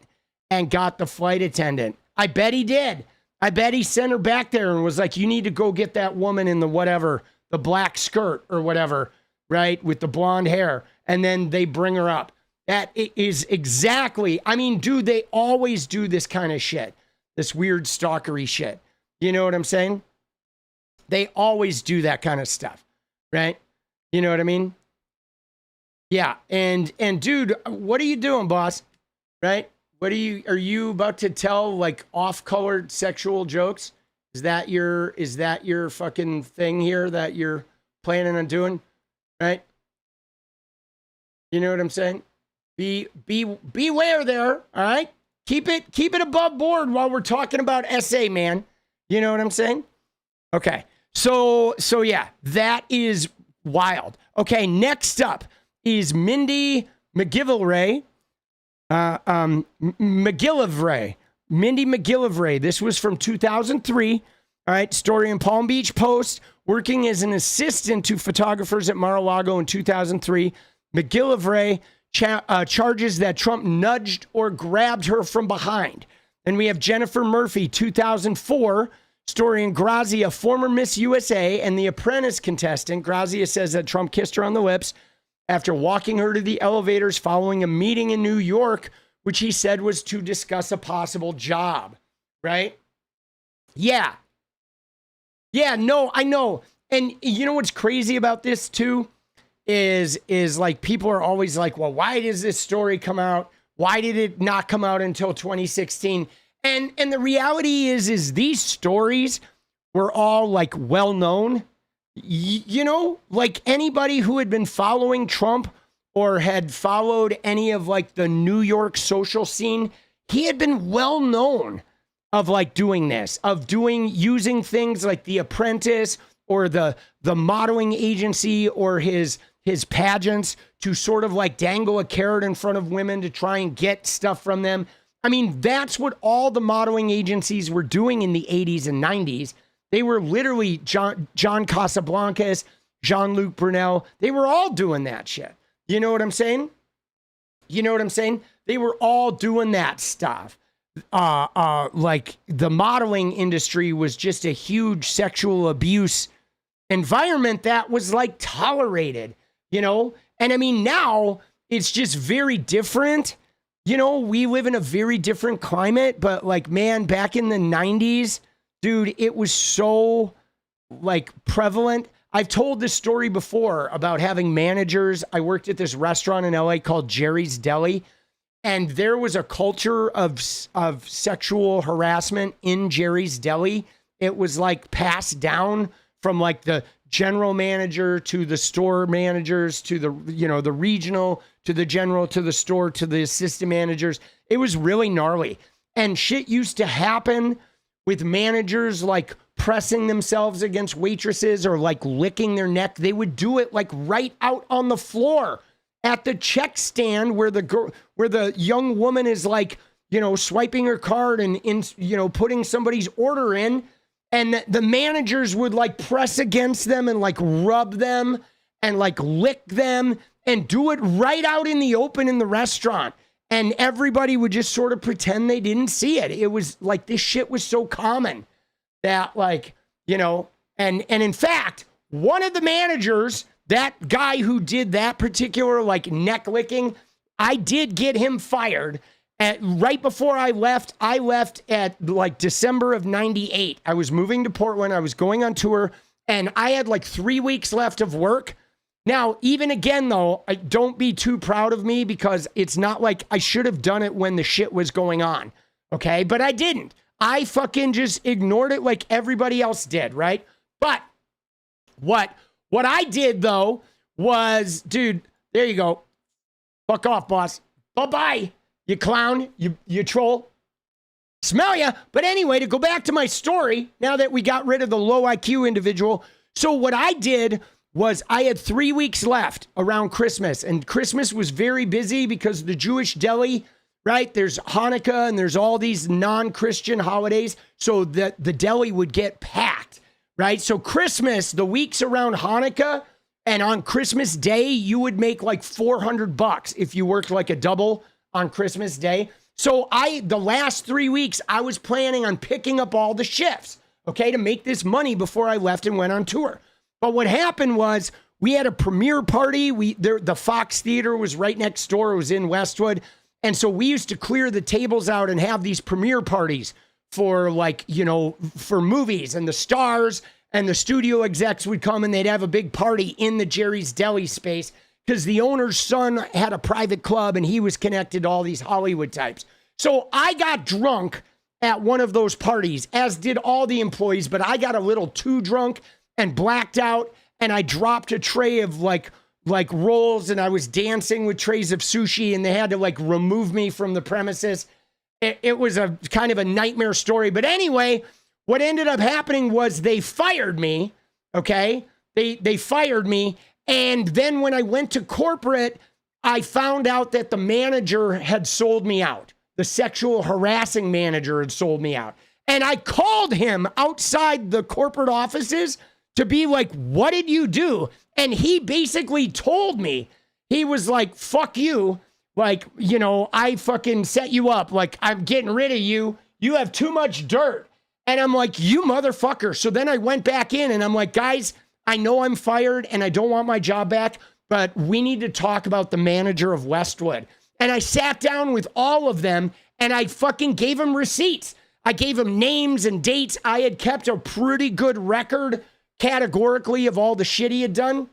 and got the flight attendant. I bet he did. I bet he sent her back there and was like, you need to go get that woman in the whatever, the black skirt or whatever, right? With the blonde hair. And then they bring her up. That is exactly, I mean, dude, they always do this kind of shit, this weird stalkery shit. You know what I'm saying? They always do that kind of stuff, right? You know what I mean? Yeah. And dude, what are you doing, boss? Right? Are you about to tell like off-colored sexual jokes? Is that your fucking thing here that you're planning on doing? Right? You know what I'm saying? Beware there, all right? Keep it above board while we're talking about SA, man. You know what I'm saying? Okay. So yeah, that is wild. Okay, next up is Mindy McGillivray. Mindy McGillivray. This was from 2003. All right, story in Palm Beach Post. Working as an assistant to photographers at Mar-a-Lago in 2003. McGillivray charges that Trump nudged or grabbed her from behind. And we have Jennifer Murphy, 2004, story in Grazia, former Miss USA and The Apprentice contestant. Grazia says that Trump kissed her on the lips after walking her to the elevators following a meeting in New York, which he said was to discuss a possible job, right? Yeah. Yeah, no, I know. And you know what's crazy about this too? Is like people are always like, well, why does this story come out? Why did it not come out until 2016? And the reality is these stories were all like well known. You know, like anybody who had been following Trump or had followed any of like the New York social scene, he had been well known of like doing this, of using things like The Apprentice or the modeling agency or his pageants to sort of like dangle a carrot in front of women to try and get stuff from them. I mean, that's what all the modeling agencies were doing in the 80s and 90s. They were literally John Casablancas, Jean-Luc Brunel. They were all doing that shit. You know what I'm saying? You know what I'm saying? They were all doing that stuff. Like the modeling industry was just a huge sexual abuse environment that was like tolerated, you know? And I mean, now it's just very different. you know, we live in a very different climate, but like, man, back in the 90s, dude, it was so like prevalent. I've told this story before about having managers. I worked at this restaurant in LA called Jerry's Deli, and there was a culture of sexual harassment in Jerry's Deli. It was like passed down from like the general manager to the store managers to the, you know, the regional to the general to the store to the assistant managers. It was really gnarly. And shit used to happen with managers like pressing themselves against waitresses or like licking their neck. They would do it like right out on the floor at the check stand where the young woman is like, you know, swiping her card and you know, putting somebody's order in. And the managers would like press against them and like rub them and like lick them and do it right out in the open in the restaurant. And everybody would just sort of pretend they didn't see it. It was like, this shit was so common that like, you know, and in fact, one of the managers, that guy who did that particular like neck licking, I did get him fired. Right before I left at like December of 98. I was moving to Portland. I was going on tour and I had like 3 weeks left of work. Now, even again, though, don't be too proud of me because it's not like I should have done it when the shit was going on. Okay. But I didn't. I fucking just ignored it like everybody else did. Right. But what I did though was, dude, there you go. Fuck off, boss. Bye-bye. You clown, you troll. Smell ya. But anyway, to go back to my story, now that we got rid of the low IQ individual. So what I did was I had 3 weeks left around Christmas. And Christmas was very busy because the Jewish deli, right? There's Hanukkah and there's all these non-Christian holidays. So that the deli would get packed, right? So Christmas, the weeks around Hanukkah and on Christmas Day, you would make like $400 if you worked like a double on Christmas Day. So the last 3 weeks, I was planning on picking up all the shifts, okay, to make this money before I left and went on tour. But what happened was we had a premiere party. The Fox Theater was right next door. It was in Westwood. And so we used to clear the tables out and have these premiere parties for like, you know, for movies, and the stars and the studio execs would come and they'd have a big party in the Jerry's Deli space, because the owner's son had a private club and he was connected to all these Hollywood types. So I got drunk at one of those parties, as did all the employees, but I got a little too drunk and blacked out, and I dropped a tray of like rolls, and I was dancing with trays of sushi, and they had to like remove me from the premises. It was a kind of a nightmare story. But anyway, what ended up happening was they fired me, okay? They fired me. And then when I went to corporate, I found out that the manager had sold me out. The sexual harassing manager had sold me out. And I called him outside the corporate offices to be like, what did you do? And he basically told me, he was like, fuck you. Like, you know, I fucking set you up. Like, I'm getting rid of you. You have too much dirt. And I'm like, you motherfucker. So then I went back in and I'm like, guys, I know I'm fired and I don't want my job back, but we need to talk about the manager of Westwood. And I sat down with all of them and I fucking gave them receipts. I gave them names and dates. I had kept a pretty good record categorically of all the shit he had done.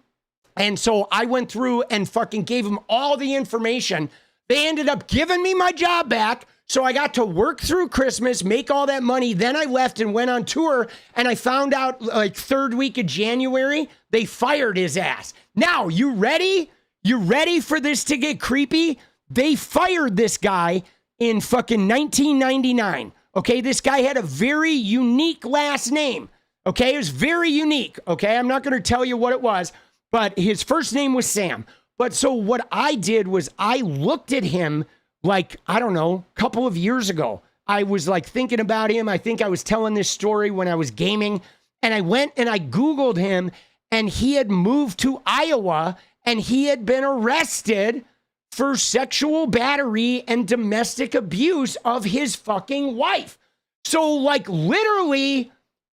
And so I went through and fucking gave them all the information. They ended up giving me my job back. So I got to work through Christmas, make all that money. Then I left and went on tour. And I found out like third week of January, they fired his ass. Now, you ready? You ready for this to get creepy? They fired this guy in fucking 1999. Okay, this guy had a very unique last name. Okay, it was very unique. Okay, I'm not going to tell you what it was, but his first name was Sam. But so what I did was I looked at him like, I don't know, a couple of years ago. I was like thinking about him. I think I was telling this story when I was gaming, and I went and I Googled him, and he had moved to Iowa and he had been arrested for sexual battery and domestic abuse of his fucking wife. So like literally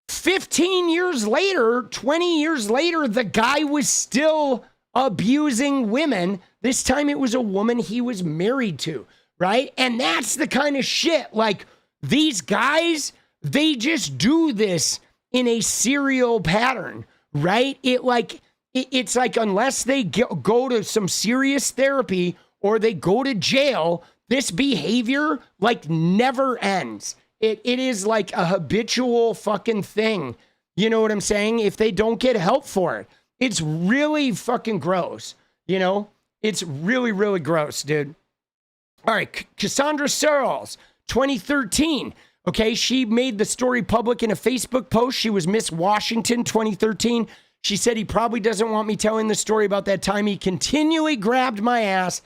15 years later, 20 years later, the guy was still abusing women. This time it was a woman he was married to. right? And that's the kind of shit, like, these guys, they just do this in a serial pattern, right? It's like unless they go to some serious therapy or they go to jail, this behavior like never ends. It is like a habitual fucking thing. You know what I'm saying? If they don't get help for it, it's really fucking gross. You know, it's really, really gross, dude. All right, 𝗙𝗏𝗏𝗪𝗏, 2013. Okay, she made the story public in a Facebook post. She was Miss Washington 2013. She said, he probably doesn't want me telling the story about that time he continually grabbed my ass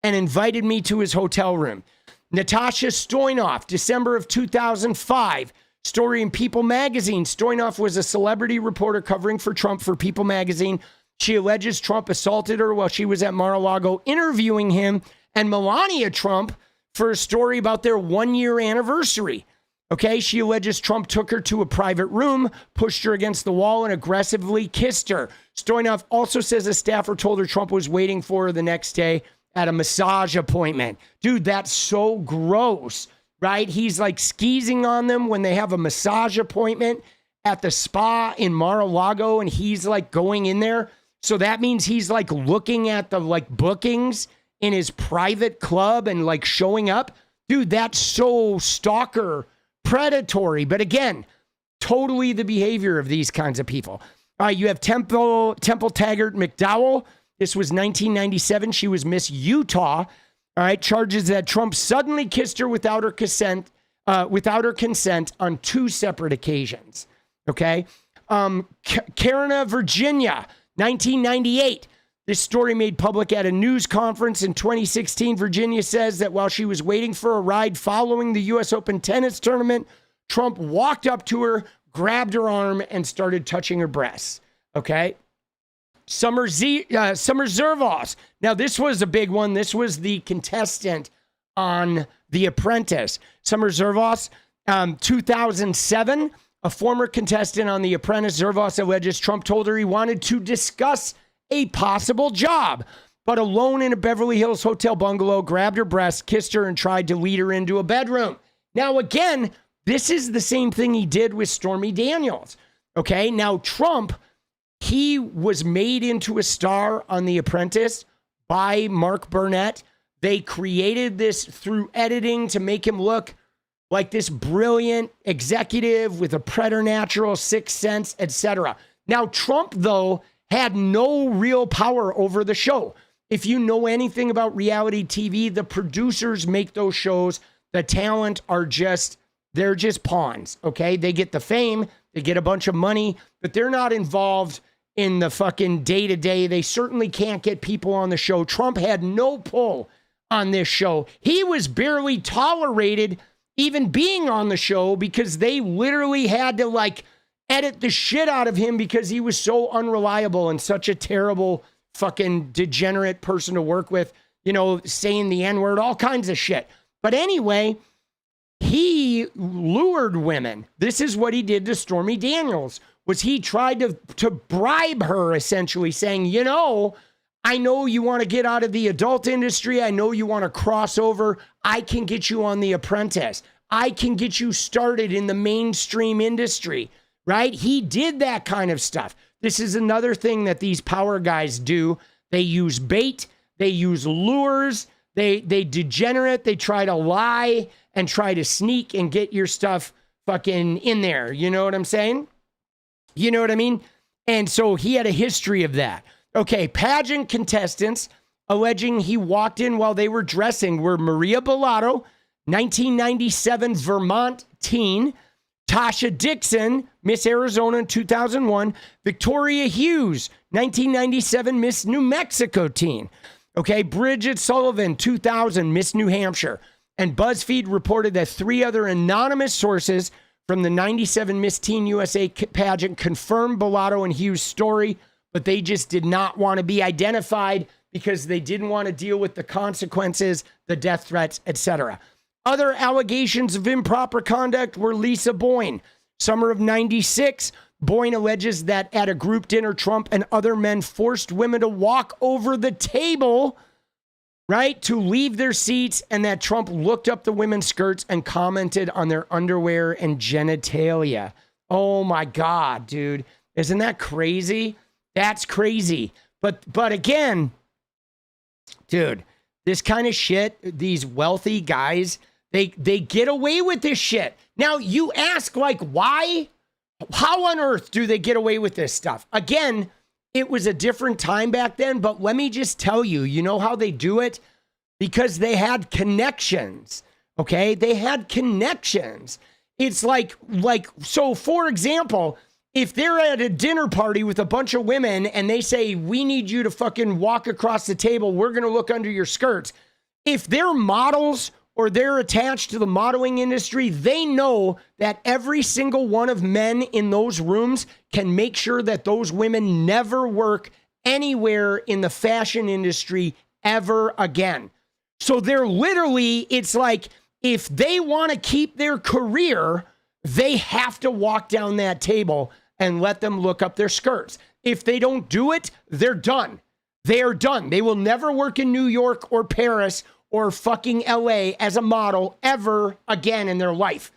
and invited me to his hotel room. Natasha Stoynoff, December of 2005. Story in People magazine. Stoynoff was a celebrity reporter covering for Trump for People magazine. She alleges Trump assaulted her while she was at Mar-a-Lago interviewing him and Melania Trump for a story about their 1-year anniversary. Okay, she alleges Trump took her to a private room, pushed her against the wall, and aggressively kissed her. Stoynoff also says a staffer told her Trump was waiting for her the next day at a massage appointment. Dude, that's so gross, right? He's like skeezing on them when they have a massage appointment at the spa in Mar-a-Lago, and he's like going in there. So that means he's like looking at the like bookings in his private club and like showing up. Dude, that's so stalker predatory. But again, totally the behavior of these kinds of people. All right, you have Temple Taggart McDowell. This was 1997. She was Miss Utah. All right, charges that Trump suddenly kissed her without her consent on 2 separate occasions. Okay, Karina, Virginia, 1998. This story made public at a news conference in 2016. Virginia says that while she was waiting for a ride following the U.S. Open tennis tournament, Trump walked up to her, grabbed her arm, and started touching her breasts. Okay. Summer Zervos. Now, this was a big one. This was the contestant on The Apprentice. Summer Zervos, 2007, a former contestant on The Apprentice. Zervos alleges Trump told her he wanted to discuss a possible job, but alone in a Beverly Hills hotel bungalow, grabbed her breast, kissed her, and tried to lead her into a bedroom. Now, again, this is the same thing he did with Stormy Daniels. Okay, now Trump, he was made into a star on The Apprentice by Mark Burnett. They created this through editing to make him look like this brilliant executive with a preternatural sixth sense, etc. Now, Trump, though, had no real power over the show. If you know anything about reality TV, the producers make those shows. The talent are they're just pawns, okay? They get the fame, they get a bunch of money, but they're not involved in the fucking day-to-day. They certainly can't get people on the show. Trump had no pull on this show. He was barely tolerated even being on the show because they literally had to like edit the shit out of him because he was so unreliable and such a terrible fucking degenerate person to work with, you know, saying the N-word, all kinds of shit. But anyway, he lured women. This is what he did to Stormy Daniels, was he tried to bribe her, essentially saying, you know, I know you want to get out of the adult industry. I know you want to cross over. I can get you on The Apprentice. I can get you started in the mainstream industry, right? He did that kind of stuff. This is another thing that these power guys do. They use bait. They use lures. They degenerate. They try to lie and try to sneak and get your stuff fucking in there. You know what I'm saying? You know what I mean? And so he had a history of that. Okay, pageant contestants alleging he walked in while they were dressing were Maria Bellato, 1997 Vermont teen, Tasha Dixon, Miss Arizona in 2001, Victoria Hughes, 1997 Miss New Mexico teen. Okay, Bridget Sullivan, 2000 Miss New Hampshire. And BuzzFeed reported that 3 other anonymous sources from the 97 Miss Teen USA pageant confirmed Bellato and Hughes' story, but they just did not want to be identified because they didn't want to deal with the consequences, the death threats, etc. Other allegations of improper conduct were Lisa Boyne. Summer of 96, Boyne alleges that at a group dinner, Trump and other men forced women to walk over the table right, to leave their seats, and that Trump looked up the women's skirts and commented on their underwear and genitalia. Oh my God, dude. Isn't that crazy? That's crazy. But again, dude, this kind of shit, these wealthy guys, they get away with this shit. Now you ask, like, why? How on earth do they get away with this stuff? Again, it was a different time back then, but let me just tell you, you know how they do it? Because they had connections, okay? They had connections. It's like, so for example, if they're at a dinner party with a bunch of women and they say, we need you to fucking walk across the table, we're going to look under your skirts. If they're models or they're attached to the modeling industry, they know that every single one of men in those rooms can make sure that those women never work anywhere in the fashion industry ever again. So they're literally, it's like, if they want to keep their career, they have to walk down that table and let them look up their skirts. If they don't do it, they're done. They are done. They will never work in New York or Paris or fucking LA as a model ever again in their life,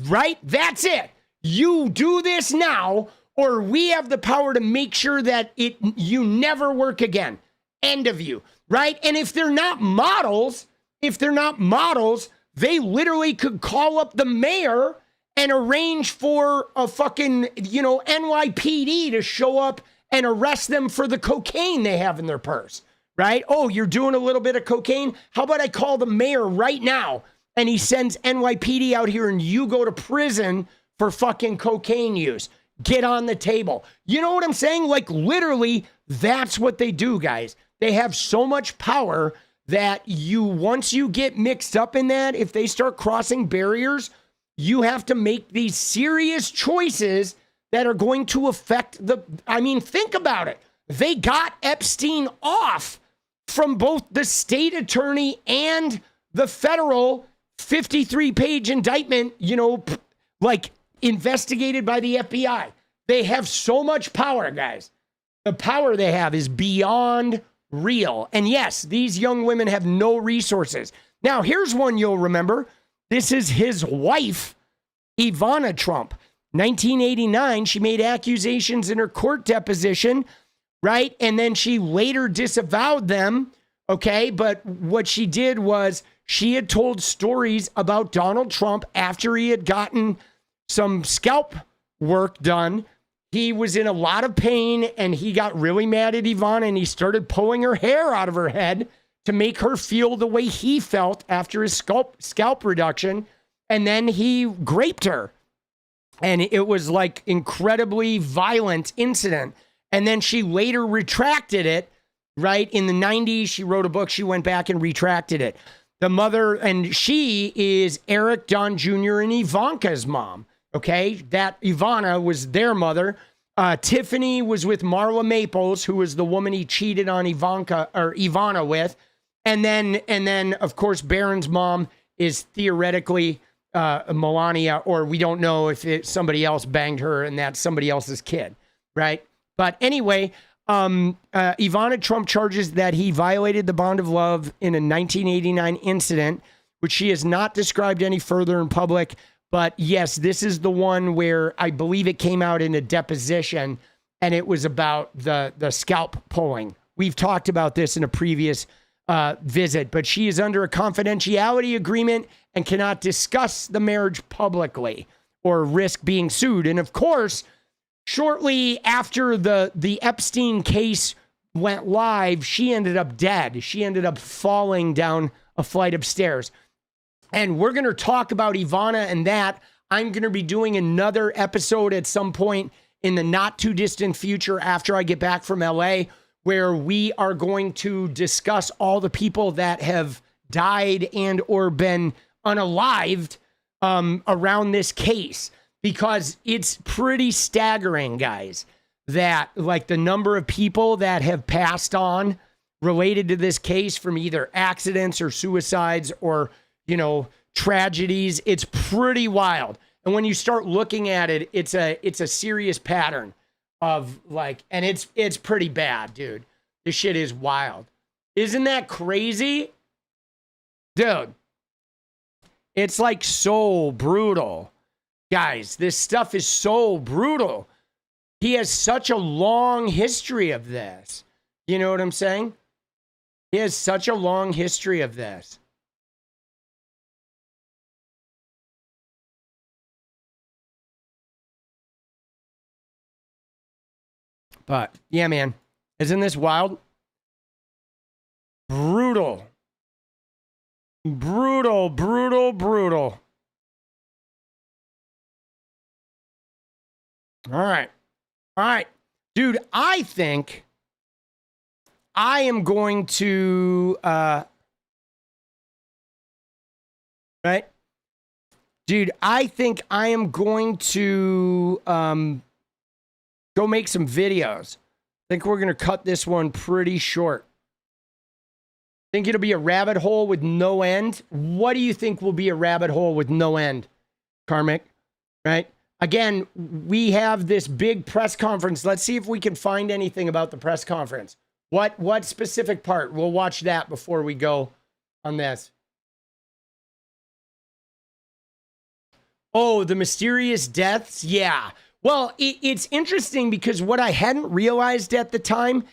right? That's it. You do this now, or we have the power to make sure that you never work again. End of you, right? And if they're not models, they literally could call up the mayor and arrange for a fucking, NYPD to show up and arrest them for the cocaine they have in their purse. Right? Oh, you're doing a little bit of cocaine? How about I call the mayor right now and he sends NYPD out here and you go to prison for fucking cocaine use? Get on the table. You know what I'm saying? Like, literally, that's what they do, guys. They have so much power that once you get mixed up in that, if they start crossing barriers, you have to make these serious choices that are going to affect think about it. They got Epstein off from both the state attorney and the federal 53-page indictment, investigated by the FBI. They have so much power, guys. The power they have is beyond real. And yes, these young women have no resources. Now, here's one you'll remember. This is his wife, Ivana Trump. 1989, she made accusations in her court deposition, right? And then she later disavowed them, okay? But what she did was she had told stories about Donald Trump after he had gotten some scalp work done. He was in a lot of pain and he got really mad at Ivana and he started pulling her hair out of her head to make her feel the way he felt after his scalp reduction. And then he raped her. And it was like incredibly violent incident. And then she later retracted it, right? In the 90s, she wrote a book. She went back and retracted it. The mother, and she is Eric Don Jr. and Ivanka's mom, okay? That Ivana was their mother. Tiffany was with Marla Maples, who was the woman he cheated on Ivana with. And then, of course, Barron's mom is theoretically Melania, or we don't know if somebody else banged her and that's somebody else's kid, right? But anyway, Ivana Trump charges that he violated the bond of love in a 1989 incident, which she has not described any further in public. But yes, this is the one where I believe it came out in a deposition and it was about the scalp pulling. We've talked about this in a previous visit, but she is under a confidentiality agreement and cannot discuss the marriage publicly or risk being sued. And of course, shortly after the Epstein case went live, she ended up dead. She ended up falling down a flight of stairs. And we're going to talk about Ivana and that. I'm going to be doing another episode at some point in the not too distant future after I get back from LA, where we are going to discuss all the people that have died and or been unalived around this case, because it's pretty staggering, guys, that like the number of people that have passed on related to this case from either accidents or suicides or, tragedies. It's pretty wild. And when you start looking at it, it's a serious pattern of like, and it's pretty bad, dude. This shit is wild. Isn't that crazy? Dude, it's like so brutal. Guys, this stuff is so brutal. He has such a long history of this. You know what I'm saying? He has such a long history of this. But, yeah, man. Isn't this wild? Brutal. Brutal, brutal, brutal. All right. All right. Dude, I think I am going to, right? Dude, I think I am going to go make some videos. I think we're going to cut this one pretty short. Think it'll be a rabbit hole with no end? What do you think will be a rabbit hole with no end, Karmic? Right? Again, we have this big press conference. Let's see if we can find anything about the press conference. What specific part? We'll watch that before we go on this. Oh, the mysterious deaths? Yeah. Well, it's interesting because what I hadn't realized at the time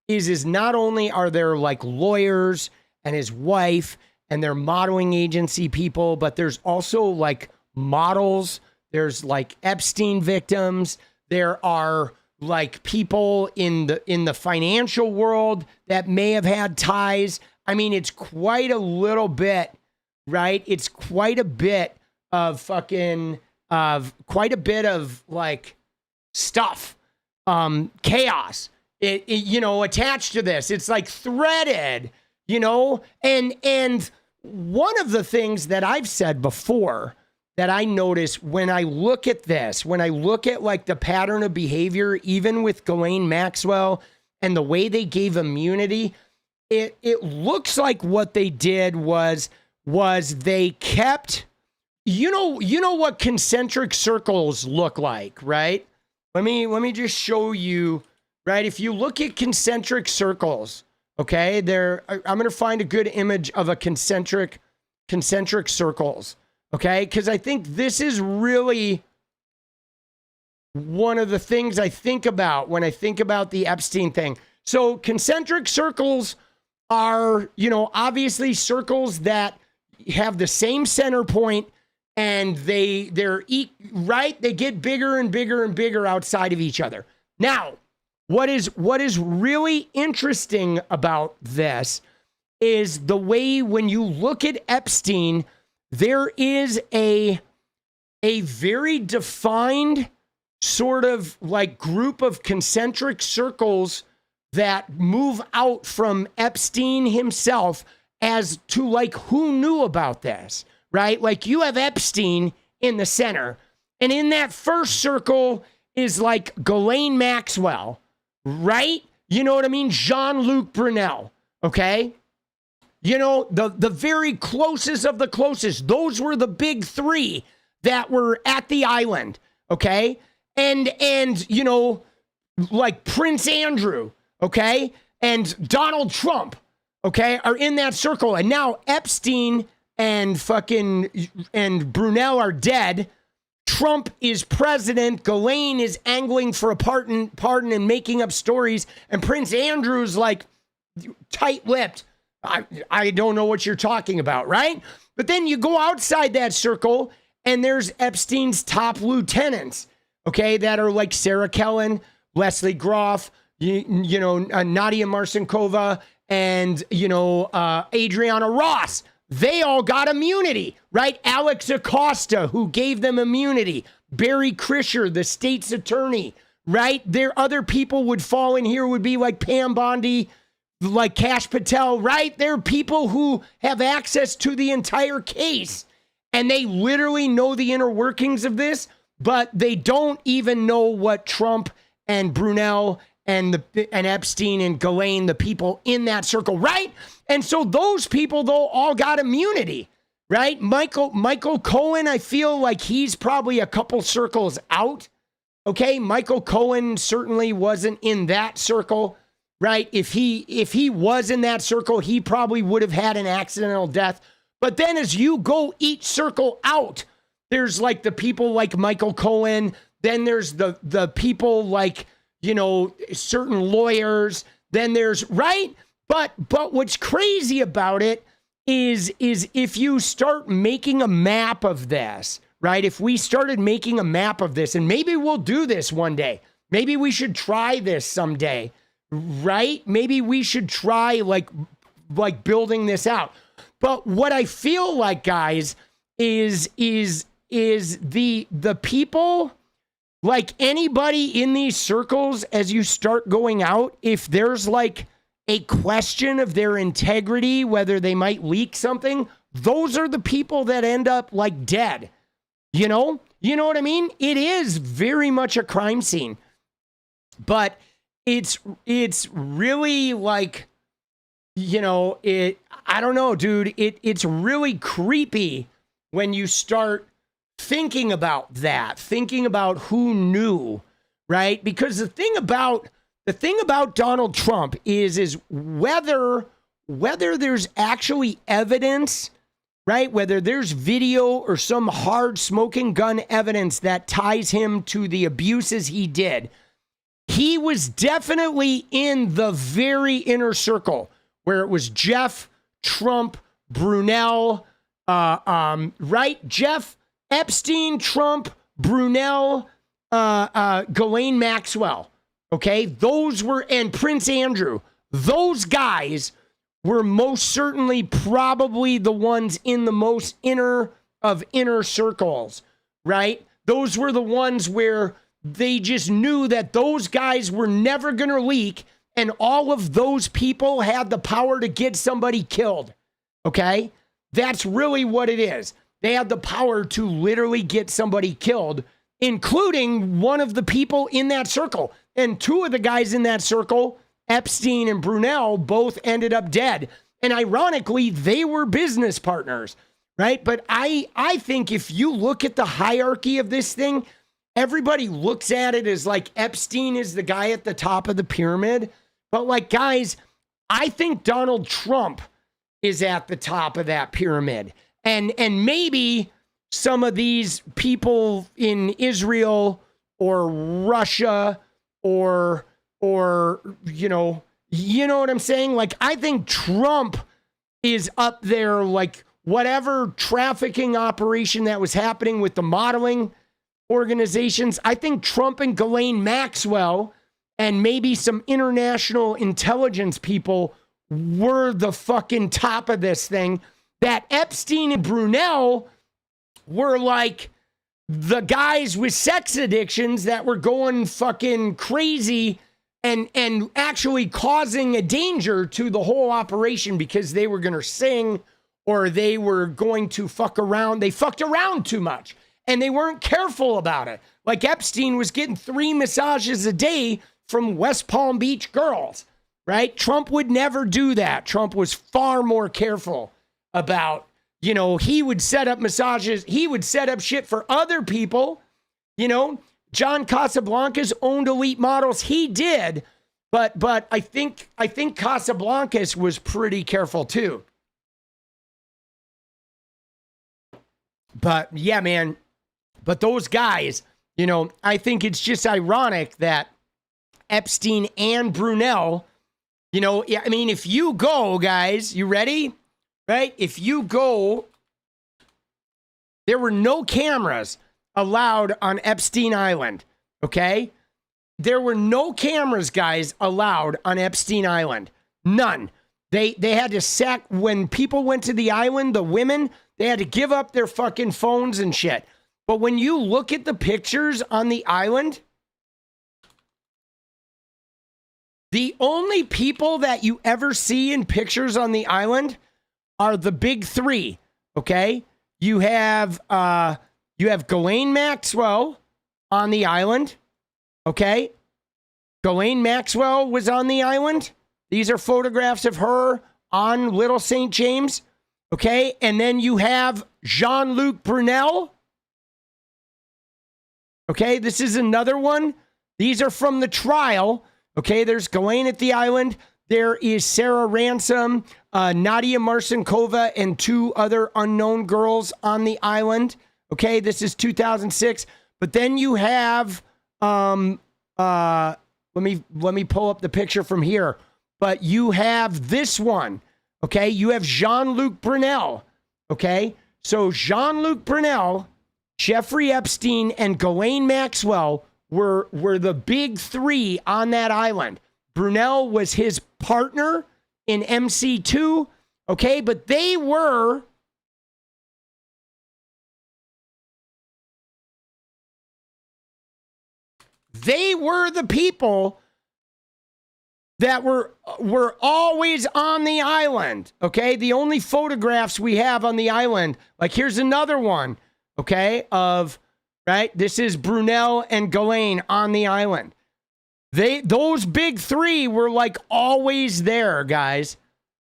is not only are there like lawyers and his wife and their modeling agency people, but there's also like models. There's like Epstein victims. There are like people in the financial world that may have had ties. I mean, it's quite a little bit, right? It's quite a bit of quite a bit of like stuff, chaos, you know, attached to this. It's like threaded, you know, and one of the things that I've said before that I notice when I look at this, when I look at like the pattern of behavior, even with Ghislaine Maxwell and the way they gave immunity, it looks like what they did was they kept, you know what concentric circles look like, right? Let me just show you, right? If you look at concentric circles, okay, I'm going to find a good image of a concentric circles. Okay, because I think this is really one of the things I think about when I think about the Epstein thing. So concentric circles are, you know, obviously circles that have the same center point and they're right? They get bigger and bigger and bigger outside of each other. Now, what is really interesting about this is the way when you look at Epstein, there is a very defined sort of like group of concentric circles that move out from Epstein himself as to like who knew about this, right? Like you have Epstein in the center, and in that first circle is like Ghislaine Maxwell, right? You know what I mean? Jean-Luc Brunel, okay? You know, the very closest of the closest. Those were the big three that were at the island, okay? And you know, like Prince Andrew, okay? And Donald Trump, okay, are in that circle. And now Epstein and Brunel are dead. Trump is president. Ghislaine is angling for a pardon and making up stories. And Prince Andrew's like tight-lipped. I don't know what you're talking about, right? But then you go outside that circle and there's Epstein's top lieutenants, okay, that are like Sarah Kellen, Leslie Groff, you know, Nadia Marcinkova, and, you know, Adriana Ross. They all got immunity, right? Alex Acosta, who gave them immunity. Barry Krischer, the state's attorney, right? There other people would fall in here, would be like Pam Bondi, like Kash Patel, right? There are people who have access to the entire case and they literally know the inner workings of this, but they don't even know what Trump and Brunel and Epstein and Ghislaine, the people in that circle, right? And so those people, though, all got immunity, right? Michael Cohen, I feel like he's probably a couple circles out, okay? Michael Cohen certainly wasn't in that circle. Right? If he was in that circle, he probably would have had an accidental death. But then as you go each circle out, there's like the people like Michael Cohen, then there's the people like, you know, certain lawyers, then there's, right? But what's crazy about it is if you start making a map of this, right? If we started making a map of this, and maybe we'll do this one day. Maybe we should try this someday, right? Maybe we should try like building this out. But what I feel like, guys, is the people, like anybody in these circles, as you start going out, if there's like a question of their integrity, whether they might leak something, those are the people that end up like dead. You know what I mean? It is very much a crime scene, but it's really like, you know, I don't know, dude, it's really creepy when you start thinking about that, thinking about who knew, right? Because the thing about Donald Trump is whether there's actually evidence, right? Whether there's video or some hard smoking gun evidence that ties him to the abuses he did. He was definitely in the very inner circle where it was Jeff, Trump, Brunel, right? Jeff, Epstein, Trump, Brunel, Ghislaine Maxwell. Okay, those were, and Prince Andrew, those guys were most certainly probably the ones in the most inner of inner circles, right? Those were the ones where they just knew that those guys were never going to leak, and all of those people had the power to get somebody killed, okay? That's really what it is. They had the power to literally get somebody killed, including one of the people in that circle. And two of the guys in that circle, Epstein and Brunel, both ended up dead. And ironically, they were business partners, right? But I think if you look at the hierarchy of this thing, everybody looks at it as like Epstein is the guy at the top of the pyramid. But like, guys, I think Donald Trump is at the top of that pyramid. And maybe some of these people in Israel or Russia or you know what I'm saying? Like, I think Trump is up there, like whatever trafficking operation that was happening with the modeling organizations. I think Trump and Ghislaine Maxwell and maybe some international intelligence people were the fucking top of this thing. That Epstein and Brunel were like the guys with sex addictions that were going fucking crazy and actually causing a danger to the whole operation because they were going to sing or they were going to fuck around. They fucked around too much and they weren't careful about it. Like Epstein was getting 3 massages a day from West Palm Beach girls, right? Trump would never do that. Trump was far more careful about, you know, he would set up massages. He would set up shit for other people. You know, John Casablancas owned elite models. He did. But I think Casablancas was pretty careful too. But yeah, man. But those guys, you know, I think it's just ironic that Epstein and Brunel, you know, I mean, if you go, guys, you ready? Right? If you go, there were no cameras allowed on Epstein Island. Okay? There were no cameras, guys, allowed on Epstein Island. None. They had to sack, when people went to the island, the women, they had to give up their fucking phones and shit. But when you look at the pictures on the island, the only people that you ever see in pictures on the island are the big 3, okay? You have Ghislaine Maxwell on the island, okay? Ghislaine Maxwell was on the island. These are photographs of her on Little St. James, okay? And then you have Jean-Luc Brunel, okay? This is another one. These are from the trial, okay? There's Ghislaine at the island. There is Sarah Ransom, Nadia Marcinkova, and 2 other unknown girls on the island. Okay, this is 2006. But then you have, let me pull up the picture from here. But you have this one. Okay, you have Jean-Luc Brunel. Okay, so Jean-Luc Brunel, Jeffrey Epstein, and Ghislaine Maxwell were the big 3 on that island. Brunel was his partner in MC2, okay? But they were the people that were always on the island, okay? The only photographs we have on the island, like here's another one, okay, of, right? This is Brunel and Ghislaine on the island. Those big 3 were like always there, guys.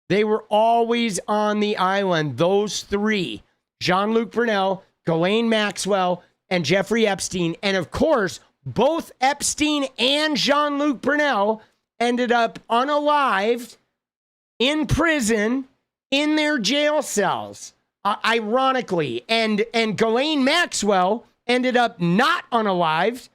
They were always on the island. Those 3, Jean-Luc Brunel, Ghislaine Maxwell, and Jeffrey Epstein. And of course, both Epstein and Jean-Luc Brunel ended up unalived in prison in their jail cells, ironically. And Ghislaine Maxwell ended up not unalived,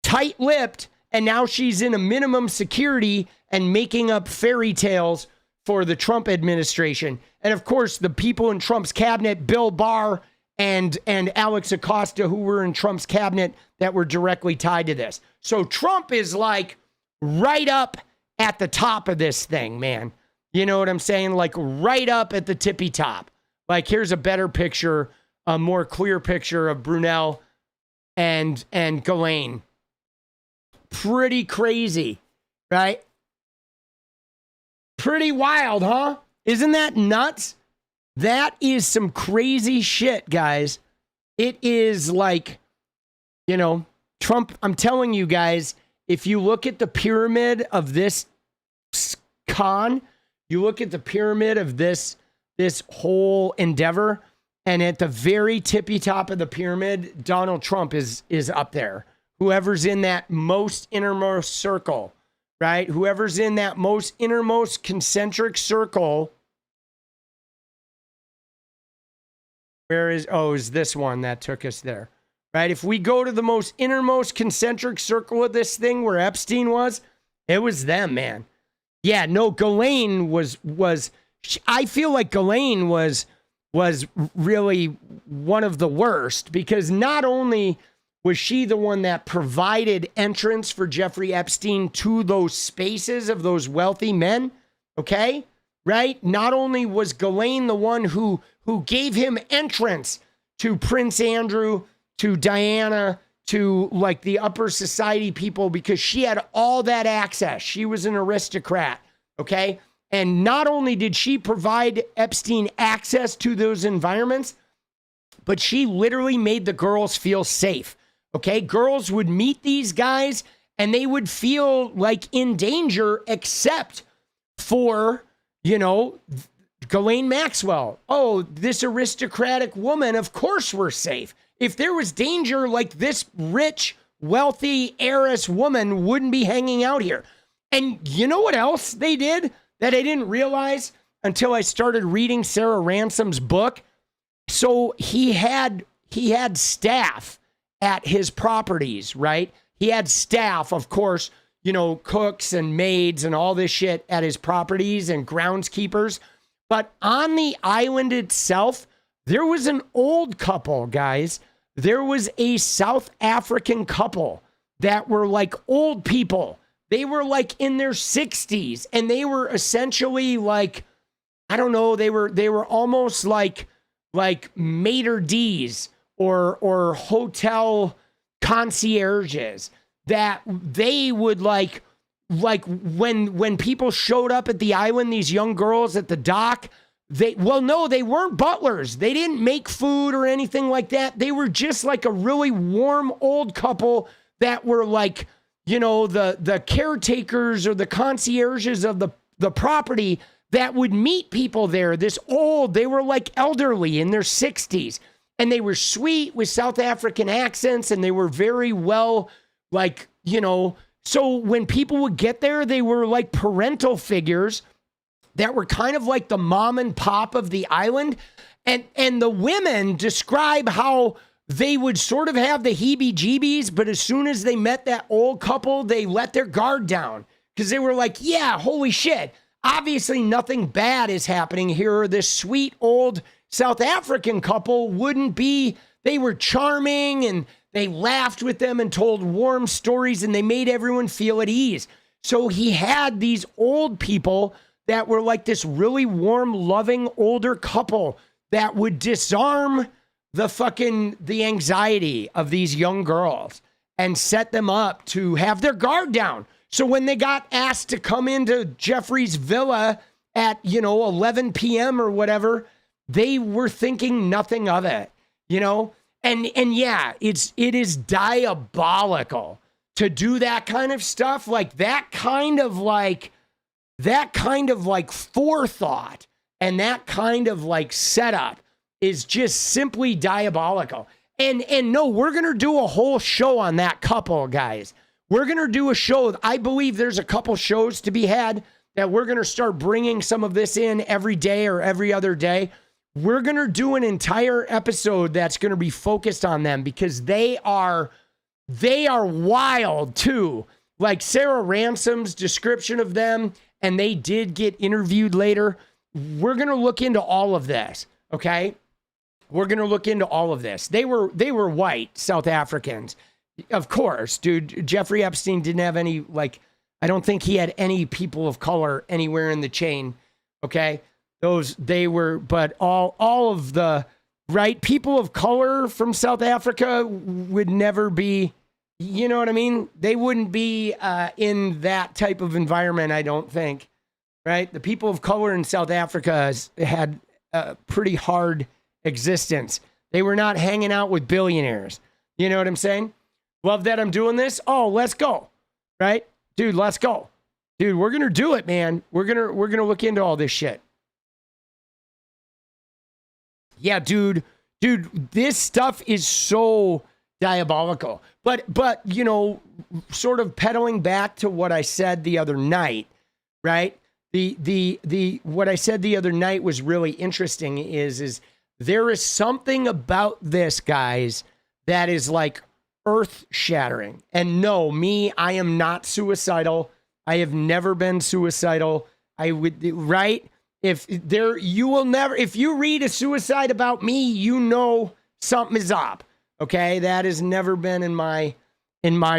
tight-lipped, and now she's in a minimum security and making up fairy tales for the Trump administration. And of course, the people in Trump's cabinet, Bill Barr and Alex Acosta, who were in Trump's cabinet that were directly tied to this. So Trump is like right up at the top of this thing, man. You know what I'm saying? Like right up at the tippy top. Like here's a better picture, a more clear picture of Brunel and Ghislaine. Pretty crazy, right? Pretty wild, huh? Isn't that nuts? That is some crazy shit, guys. It is like, you know, Trump, I'm telling you guys, if you look at the pyramid of this con, you look at the pyramid of this whole endeavor, and at the very tippy top of the pyramid, Donald Trump is up there. Whoever's in that most innermost circle, right? Whoever's in that most innermost concentric circle. Is this one that took us there, right? If we go to the most innermost concentric circle of this thing where Epstein was, it was them, man. Yeah, no, Ghislaine was I feel like Ghislaine was really one of the worst, because not only was she the one that provided entrance for Jeffrey Epstein to those spaces of those wealthy men, okay? Right? Not only was Ghislaine the one who gave him entrance to Prince Andrew, to Diana, to like the upper society people, because she had all that access. She was an aristocrat, okay? And not only did she provide Epstein access to those environments, but she literally made the girls feel safe. Okay, girls would meet these guys and they would feel like in danger, except for, you know, Ghislaine Maxwell. Oh, this aristocratic woman, of course we're safe. If there was danger, like this rich, wealthy heiress woman wouldn't be hanging out here. And you know what else they did that I didn't realize until I started reading Sarah Ransom's book? So he had staff at his properties, right? He had staff, of course, you know, cooks and maids and all this shit at his properties and groundskeepers. But on the island itself, there was an old couple, guys. There was a South African couple that were like old people. They were like in their 60s, and they were essentially like, I don't know, they were almost like maitre d's or hotel concierges, that they would like when people showed up at the island, these young girls at the dock, they weren't butlers. They didn't make food or anything like that. They were just like a really warm old couple that were like, you know, the caretakers or the concierges of the property that would meet people there. They were like elderly in their 60s. And they were sweet with South African accents, and they were very well, like, you know, So when people would get there, they were like parental figures that were kind of like the mom and pop of the island. And the women describe how they would sort of have the heebie-jeebies, but as soon as they met that old couple, they let their guard down because they were like, yeah, holy shit. Obviously, nothing bad is happening here. This sweet old South African couple wouldn't be, they were charming and they laughed with them and told warm stories and they made everyone feel at ease. So he had these old people that were like this really warm, loving older couple that would disarm the anxiety of these young girls and set them up to have their guard down. So when they got asked to come into Jeffrey's villa at, 11 p.m. or whatever, they were thinking nothing of it, And yeah, it is diabolical to do that kind of stuff, like that kind of forethought and that kind of like setup is just simply diabolical. And no, we're going to do a whole show on that couple, guys. We're going to do a show. I believe there's a couple shows to be had that we're going to start bringing some of this in every day or every other day. We're going to do an entire episode that's going to be focused on them because they are wild too. Like Sarah Ransom's description of them, and they did get interviewed later. We're going to look into all of this, okay? We're going to look into all of this. They were white South Africans. Of course, dude. Jeffrey Epstein didn't have any, I don't think he had any people of color anywhere in the chain, okay? But all of the right people of color from South Africa would never be, you know what I mean? They wouldn't be in that type of environment, I don't think, right? The people of color in South Africa had a pretty hard existence. They were not hanging out with billionaires. You know what I'm saying? Love that I'm doing this. Oh, let's go. Right? Dude, let's go. Dude, we're going to do it, man. We're going to look into all this shit. Yeah, dude, this stuff is so diabolical. But sort of pedaling back to what I said the other night, right? The what I said the other night was really interesting is there is something about this, guys, that is like earth-shattering. And no, I am not suicidal. I have never been suicidal. I would, right? If you read a suicide about me, something is up. Okay? That has never been in my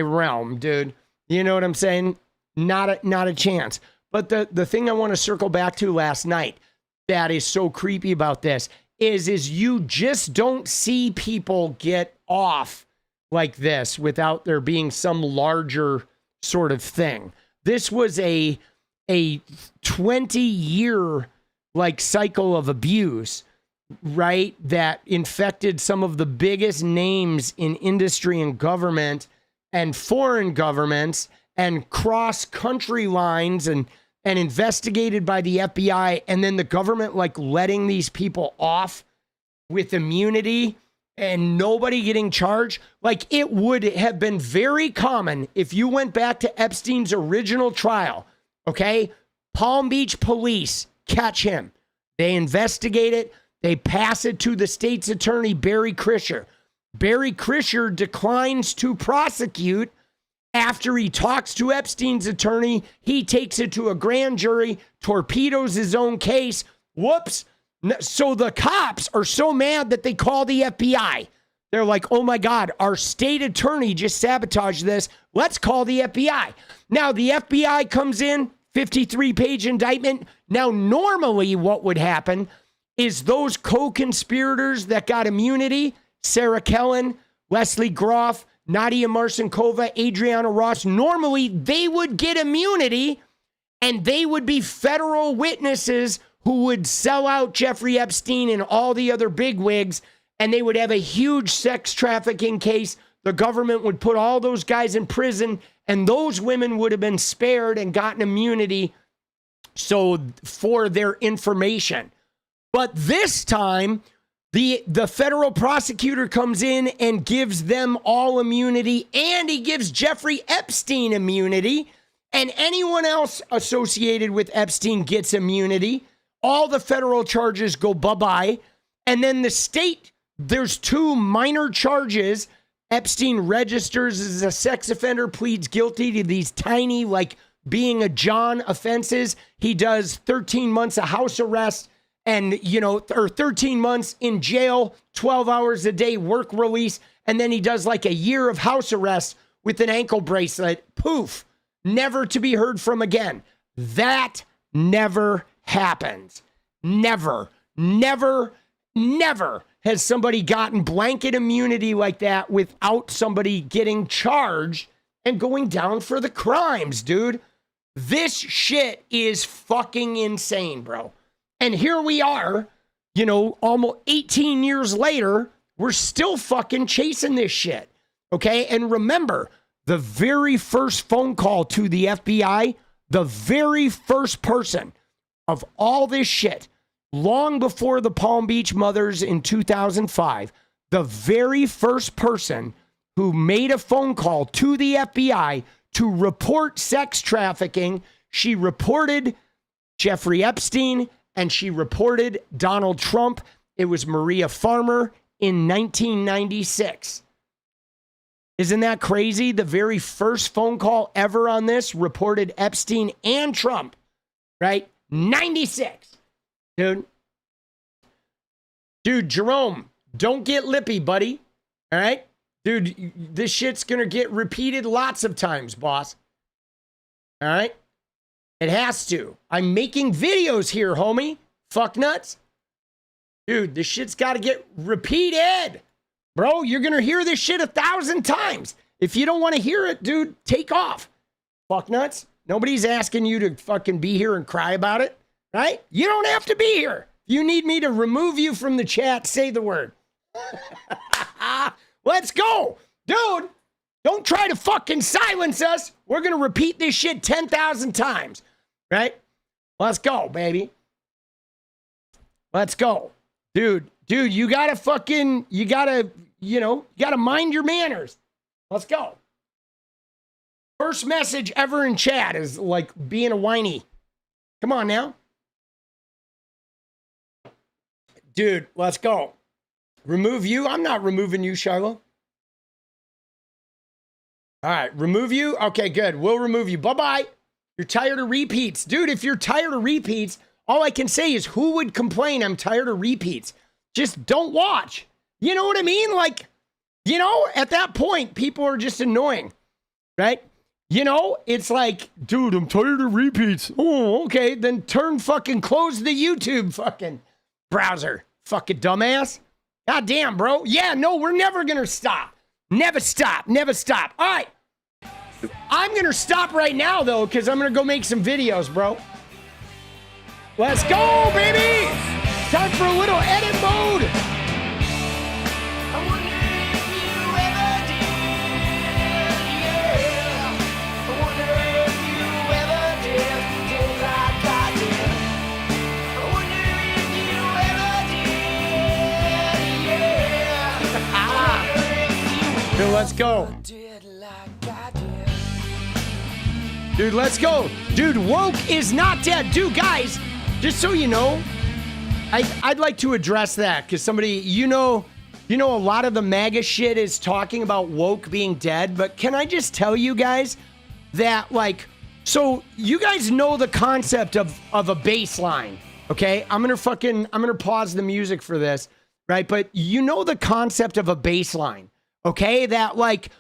realm, dude. You know what I'm saying? Not a chance. But the thing I want to circle back to last night that is so creepy about this is you just don't see people get off like this without there being some larger sort of thing. This was a 20-year cycle of abuse, right? That infected some of the biggest names in industry and government and foreign governments and cross-country lines and investigated by the FBI, and then the government letting these people off with immunity and nobody getting charged. It would have been very common if you went back to Epstein's original trial, okay? Palm Beach police catch him. They investigate it. They pass it to the state's attorney, 𝗫𝗏. 𝗫𝗏 declines to prosecute. After he talks to Epstein's attorney, he takes it to a grand jury, torpedoes his own case. Whoops. So the cops are so mad that they call the FBI. They're like, oh my God, our state attorney just sabotaged this. Let's call the FBI. Now the FBI comes in, 53-page indictment. Now, normally what would happen is those co-conspirators that got immunity, Sarah Kellen, Leslie Groff, Nadia Marcinkova, Adriana Ross, normally they would get immunity and they would be federal witnesses who would sell out Jeffrey Epstein and all the other bigwigs, and they would have a huge sex trafficking case. The government would put all those guys in prison, and those women would have been spared and gotten immunity for their information. But this time, The federal prosecutor comes in and gives them all immunity, and he gives Jeffrey Epstein immunity, and anyone else associated with Epstein gets immunity. All the federal charges go bye-bye. And then the state, there's 2 minor charges. Epstein registers as a sex offender, pleads guilty to these tiny, like being a John offenses. He does 13 months of house arrest and, or 13 months in jail, 12 hours a day work release. And then he does like a year of house arrest with an ankle bracelet. Poof, never to be heard from again. That never happens. Never has somebody gotten blanket immunity like that without somebody getting charged and going down for the crimes, dude. This shit is fucking insane, bro. And here we are, almost 18 years later, we're still fucking chasing this shit. Okay? And remember, the very first phone call to the FBI, the very first person of all this shit, long before the Palm Beach mothers in 2005, the very first person who made a phone call to the FBI to report sex trafficking, she reported Jeffrey Epstein and she reported Donald Trump. It was Maria Farmer in 1996. Isn't that crazy? The very first phone call ever on this reported Epstein and Trump, right? 96. Dude, Jerome, don't get lippy, buddy. All right? Dude, this shit's going to get repeated lots of times, boss. All right? It has to. I'm making videos here, homie. Fuck nuts. Dude, this shit's got to get repeated. Bro, you're going to hear this shit 1,000 times. If you don't want to hear it, dude, take off. Fuck nuts. Nobody's asking you to fucking be here and cry about it, right? You don't have to be here. If you need me to remove you from the chat, say the word. Let's go. Dude, don't try to fucking silence us. We're going to repeat this shit 10,000 times, right? Let's go, baby. Let's go. Dude, you got to fucking, you got to mind your manners. Let's go. First message ever in chat is like being a whiny. Come on now. Dude, let's go. Remove you? I'm not removing you, Shiloh. All right, remove you? Okay, good. We'll remove you. Bye-bye. You're tired of repeats. Dude, if you're tired of repeats, all I can say is who would complain I'm tired of repeats? Just don't watch. You know what I mean? Like, at that point, people are just annoying, right? It's like, dude, I'm tired of repeats. Oh, okay. Then close the YouTube fucking browser. Fucking dumbass. God damn, bro. Yeah, no, we're never going to stop. Never stop. Never stop. All right. I'm going to stop right now, though, because I'm going to go make some videos, bro. Let's go, baby. Time for a little edit mode. I wonder if you ever did, yeah. I wonder if you ever did like I did. I wonder if you ever did, yeah. I wonder if you Dude, let's go. did like I did. Dude, let's go. Dude, woke is not dead. Dude, guys, just so you know, I'd like to address that because somebody, a lot of the MAGA shit is talking about woke being dead. But can I just tell you guys that, so you guys know the concept of a baseline, okay? I'm gonna pause the music for this, right? But the concept of a baseline, okay? That like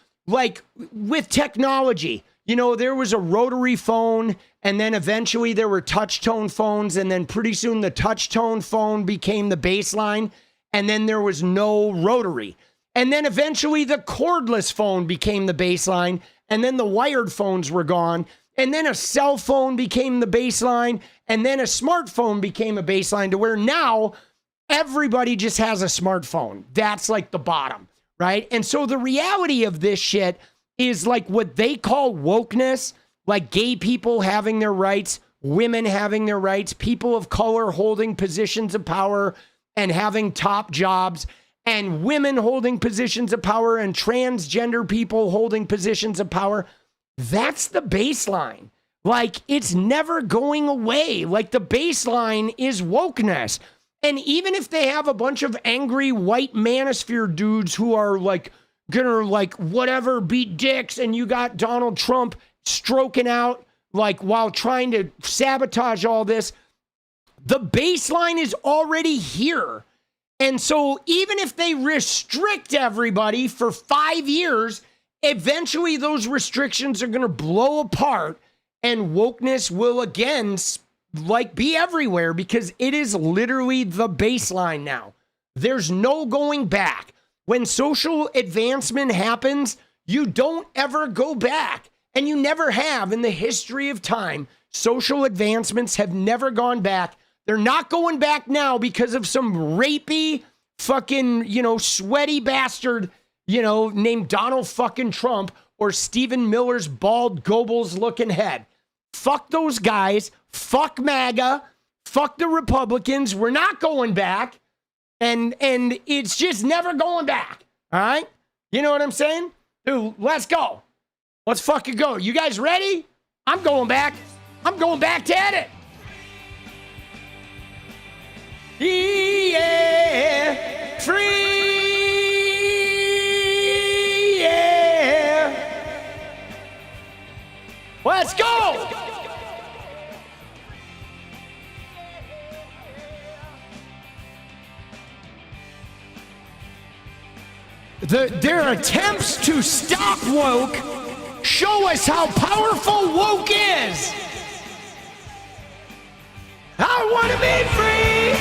with technology, there was a rotary phone, and then eventually there were touch tone phones, and then pretty soon the touch tone phone became the baseline, and then there was no rotary. And then eventually the cordless phone became the baseline, and then the wired phones were gone, and then a cell phone became the baseline, and then a smartphone became a baseline to where now everybody just has a smartphone. That's like the bottom, right? And so the reality of this shit is like what they call wokeness, like gay people having their rights, women having their rights, people of color holding positions of power, and having top jobs and women holding positions of power and transgender people holding positions of power. That's the baseline. Like, it's never going away. Like, the baseline is wokeness. And even if they have a bunch of angry white manosphere dudes who are like gonna like whatever beat dicks, and you got Donald Trump stroking out like while trying to sabotage all this, the baseline is already here. And so even if they restrict everybody for 5 years, eventually those restrictions are going to blow apart and wokeness will again like be everywhere because it is literally the baseline now. There's no going back. When social advancement happens, you don't ever go back. And you never have in the history of time. Social advancements have never gone back. They're not going back now because of some rapey, fucking, sweaty bastard, named Donald fucking Trump or Stephen Miller's bald Goebbels looking head. Fuck those guys. Fuck MAGA. Fuck the Republicans. We're not going back. And it's just never going back. All right? You know what I'm saying? Dude, let's go. Let's fucking go. You guys ready? I'm going back. I'm going back to edit. Yeah. Free. Yeah. Let's go. Their attempts to stop woke show us how powerful woke is. I want to be free.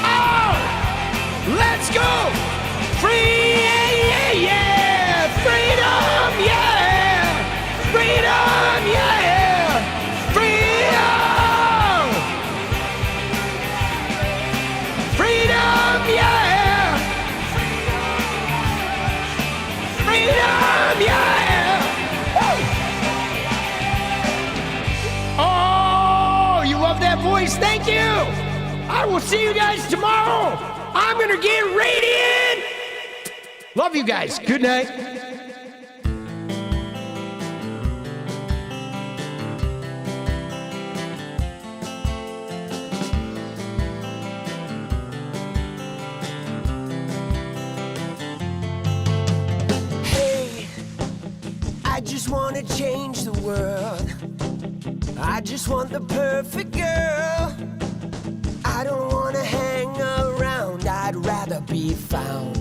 Oh, let's go. Free, yeah, yeah. Freedom, yeah. Freedom, yeah. Freedom. Freedom, yeah. Freedom, yeah. That voice, thank you. I will see you guys tomorrow. I'm gonna get radiant. Love you guys. Good night. Hey, I just wanna change the world. I just want the perfect girl. I don't wanna hang around, I'd rather be found.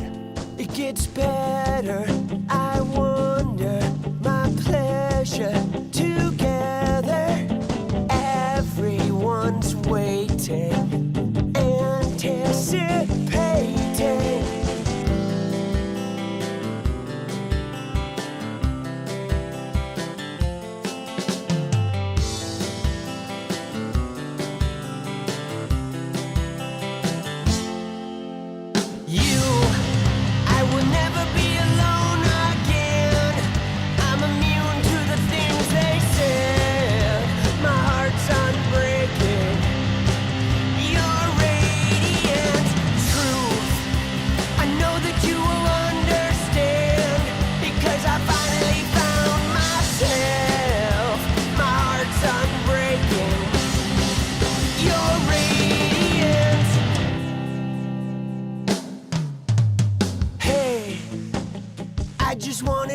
It gets better, I wonder, my pleasure together. Everyone's waiting, anticipating.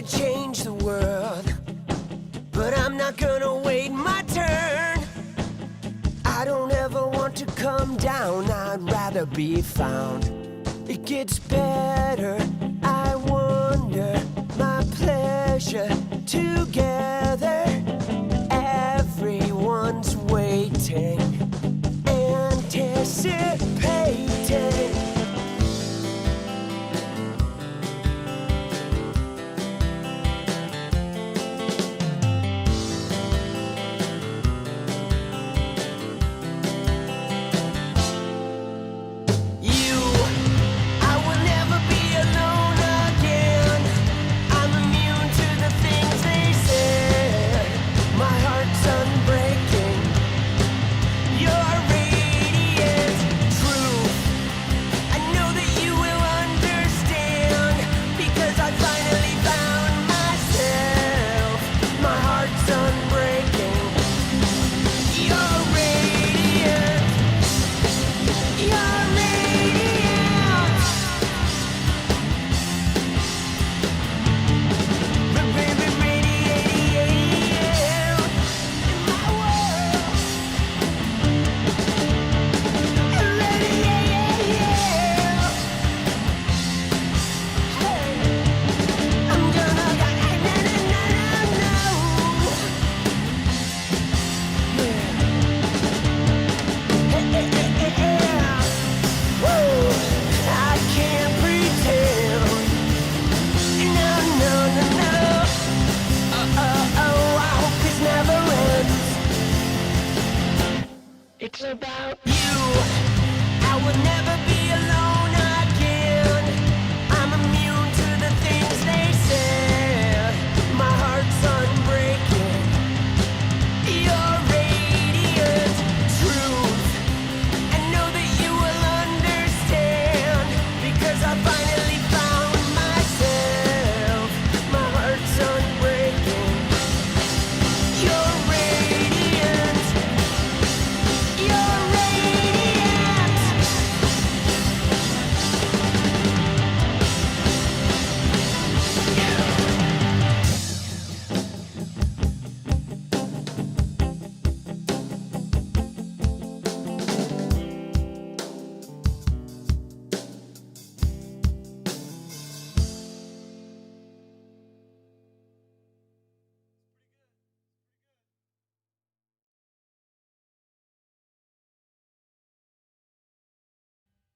Change the world, but I'm not gonna wait my turn. I don't ever want to come down, I'd rather be found. It gets better, I wonder, my pleasure together. Everyone's waiting, anticipating. Alone again, I'm immune to the things they said.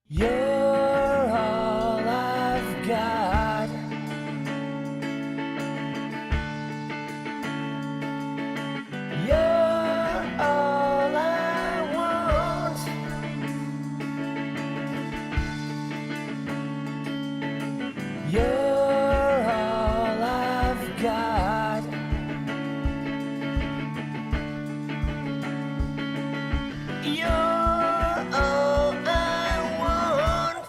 You're all I've got. You're all I want. You're all I've got. You're all I want.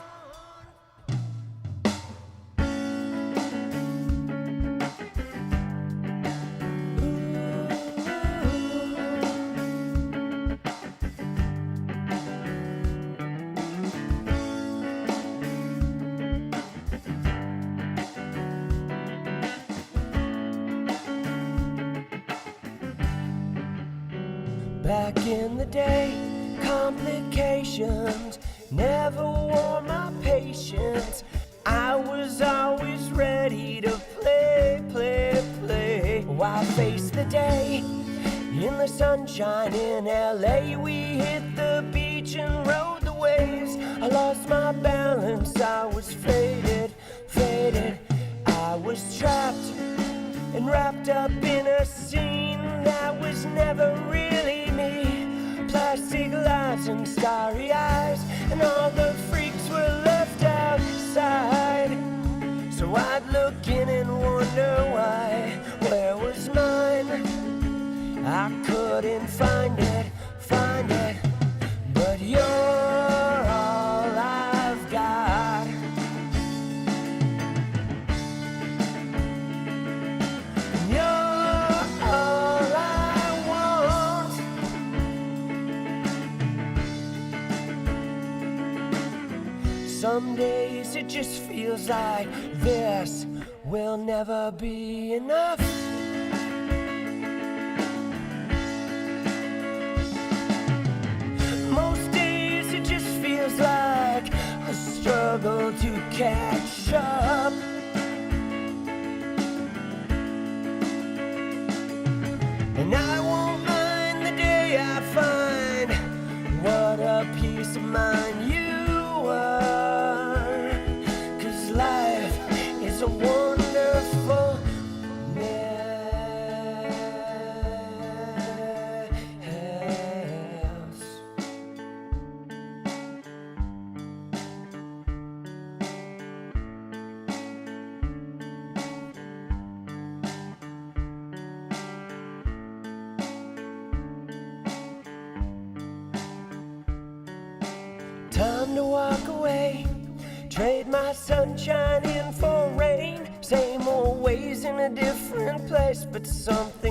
Back in the day, complications never wore my patience. I was always ready to play, play, play. Why face the day in the sunshine in LA? We hit the beach and rode the waves. I lost my balance, I was faded, faded. I was trapped and wrapped up in a scene that was never really me. Plastic lights and starry eyes, and all the freaks were left outside. So I'd look in and wonder why. Where was mine? I couldn't find it, find it. But you're all I've got. You're all I want. Some days it just feels like this will never be enough. Most days it just feels like a struggle to catch up. And I won't mind the day I find what a peace of mind you are. 'Cause life is a wonderful mess. Time to walk away, trade my sunshine in for rain. Same old ways in a different place, but something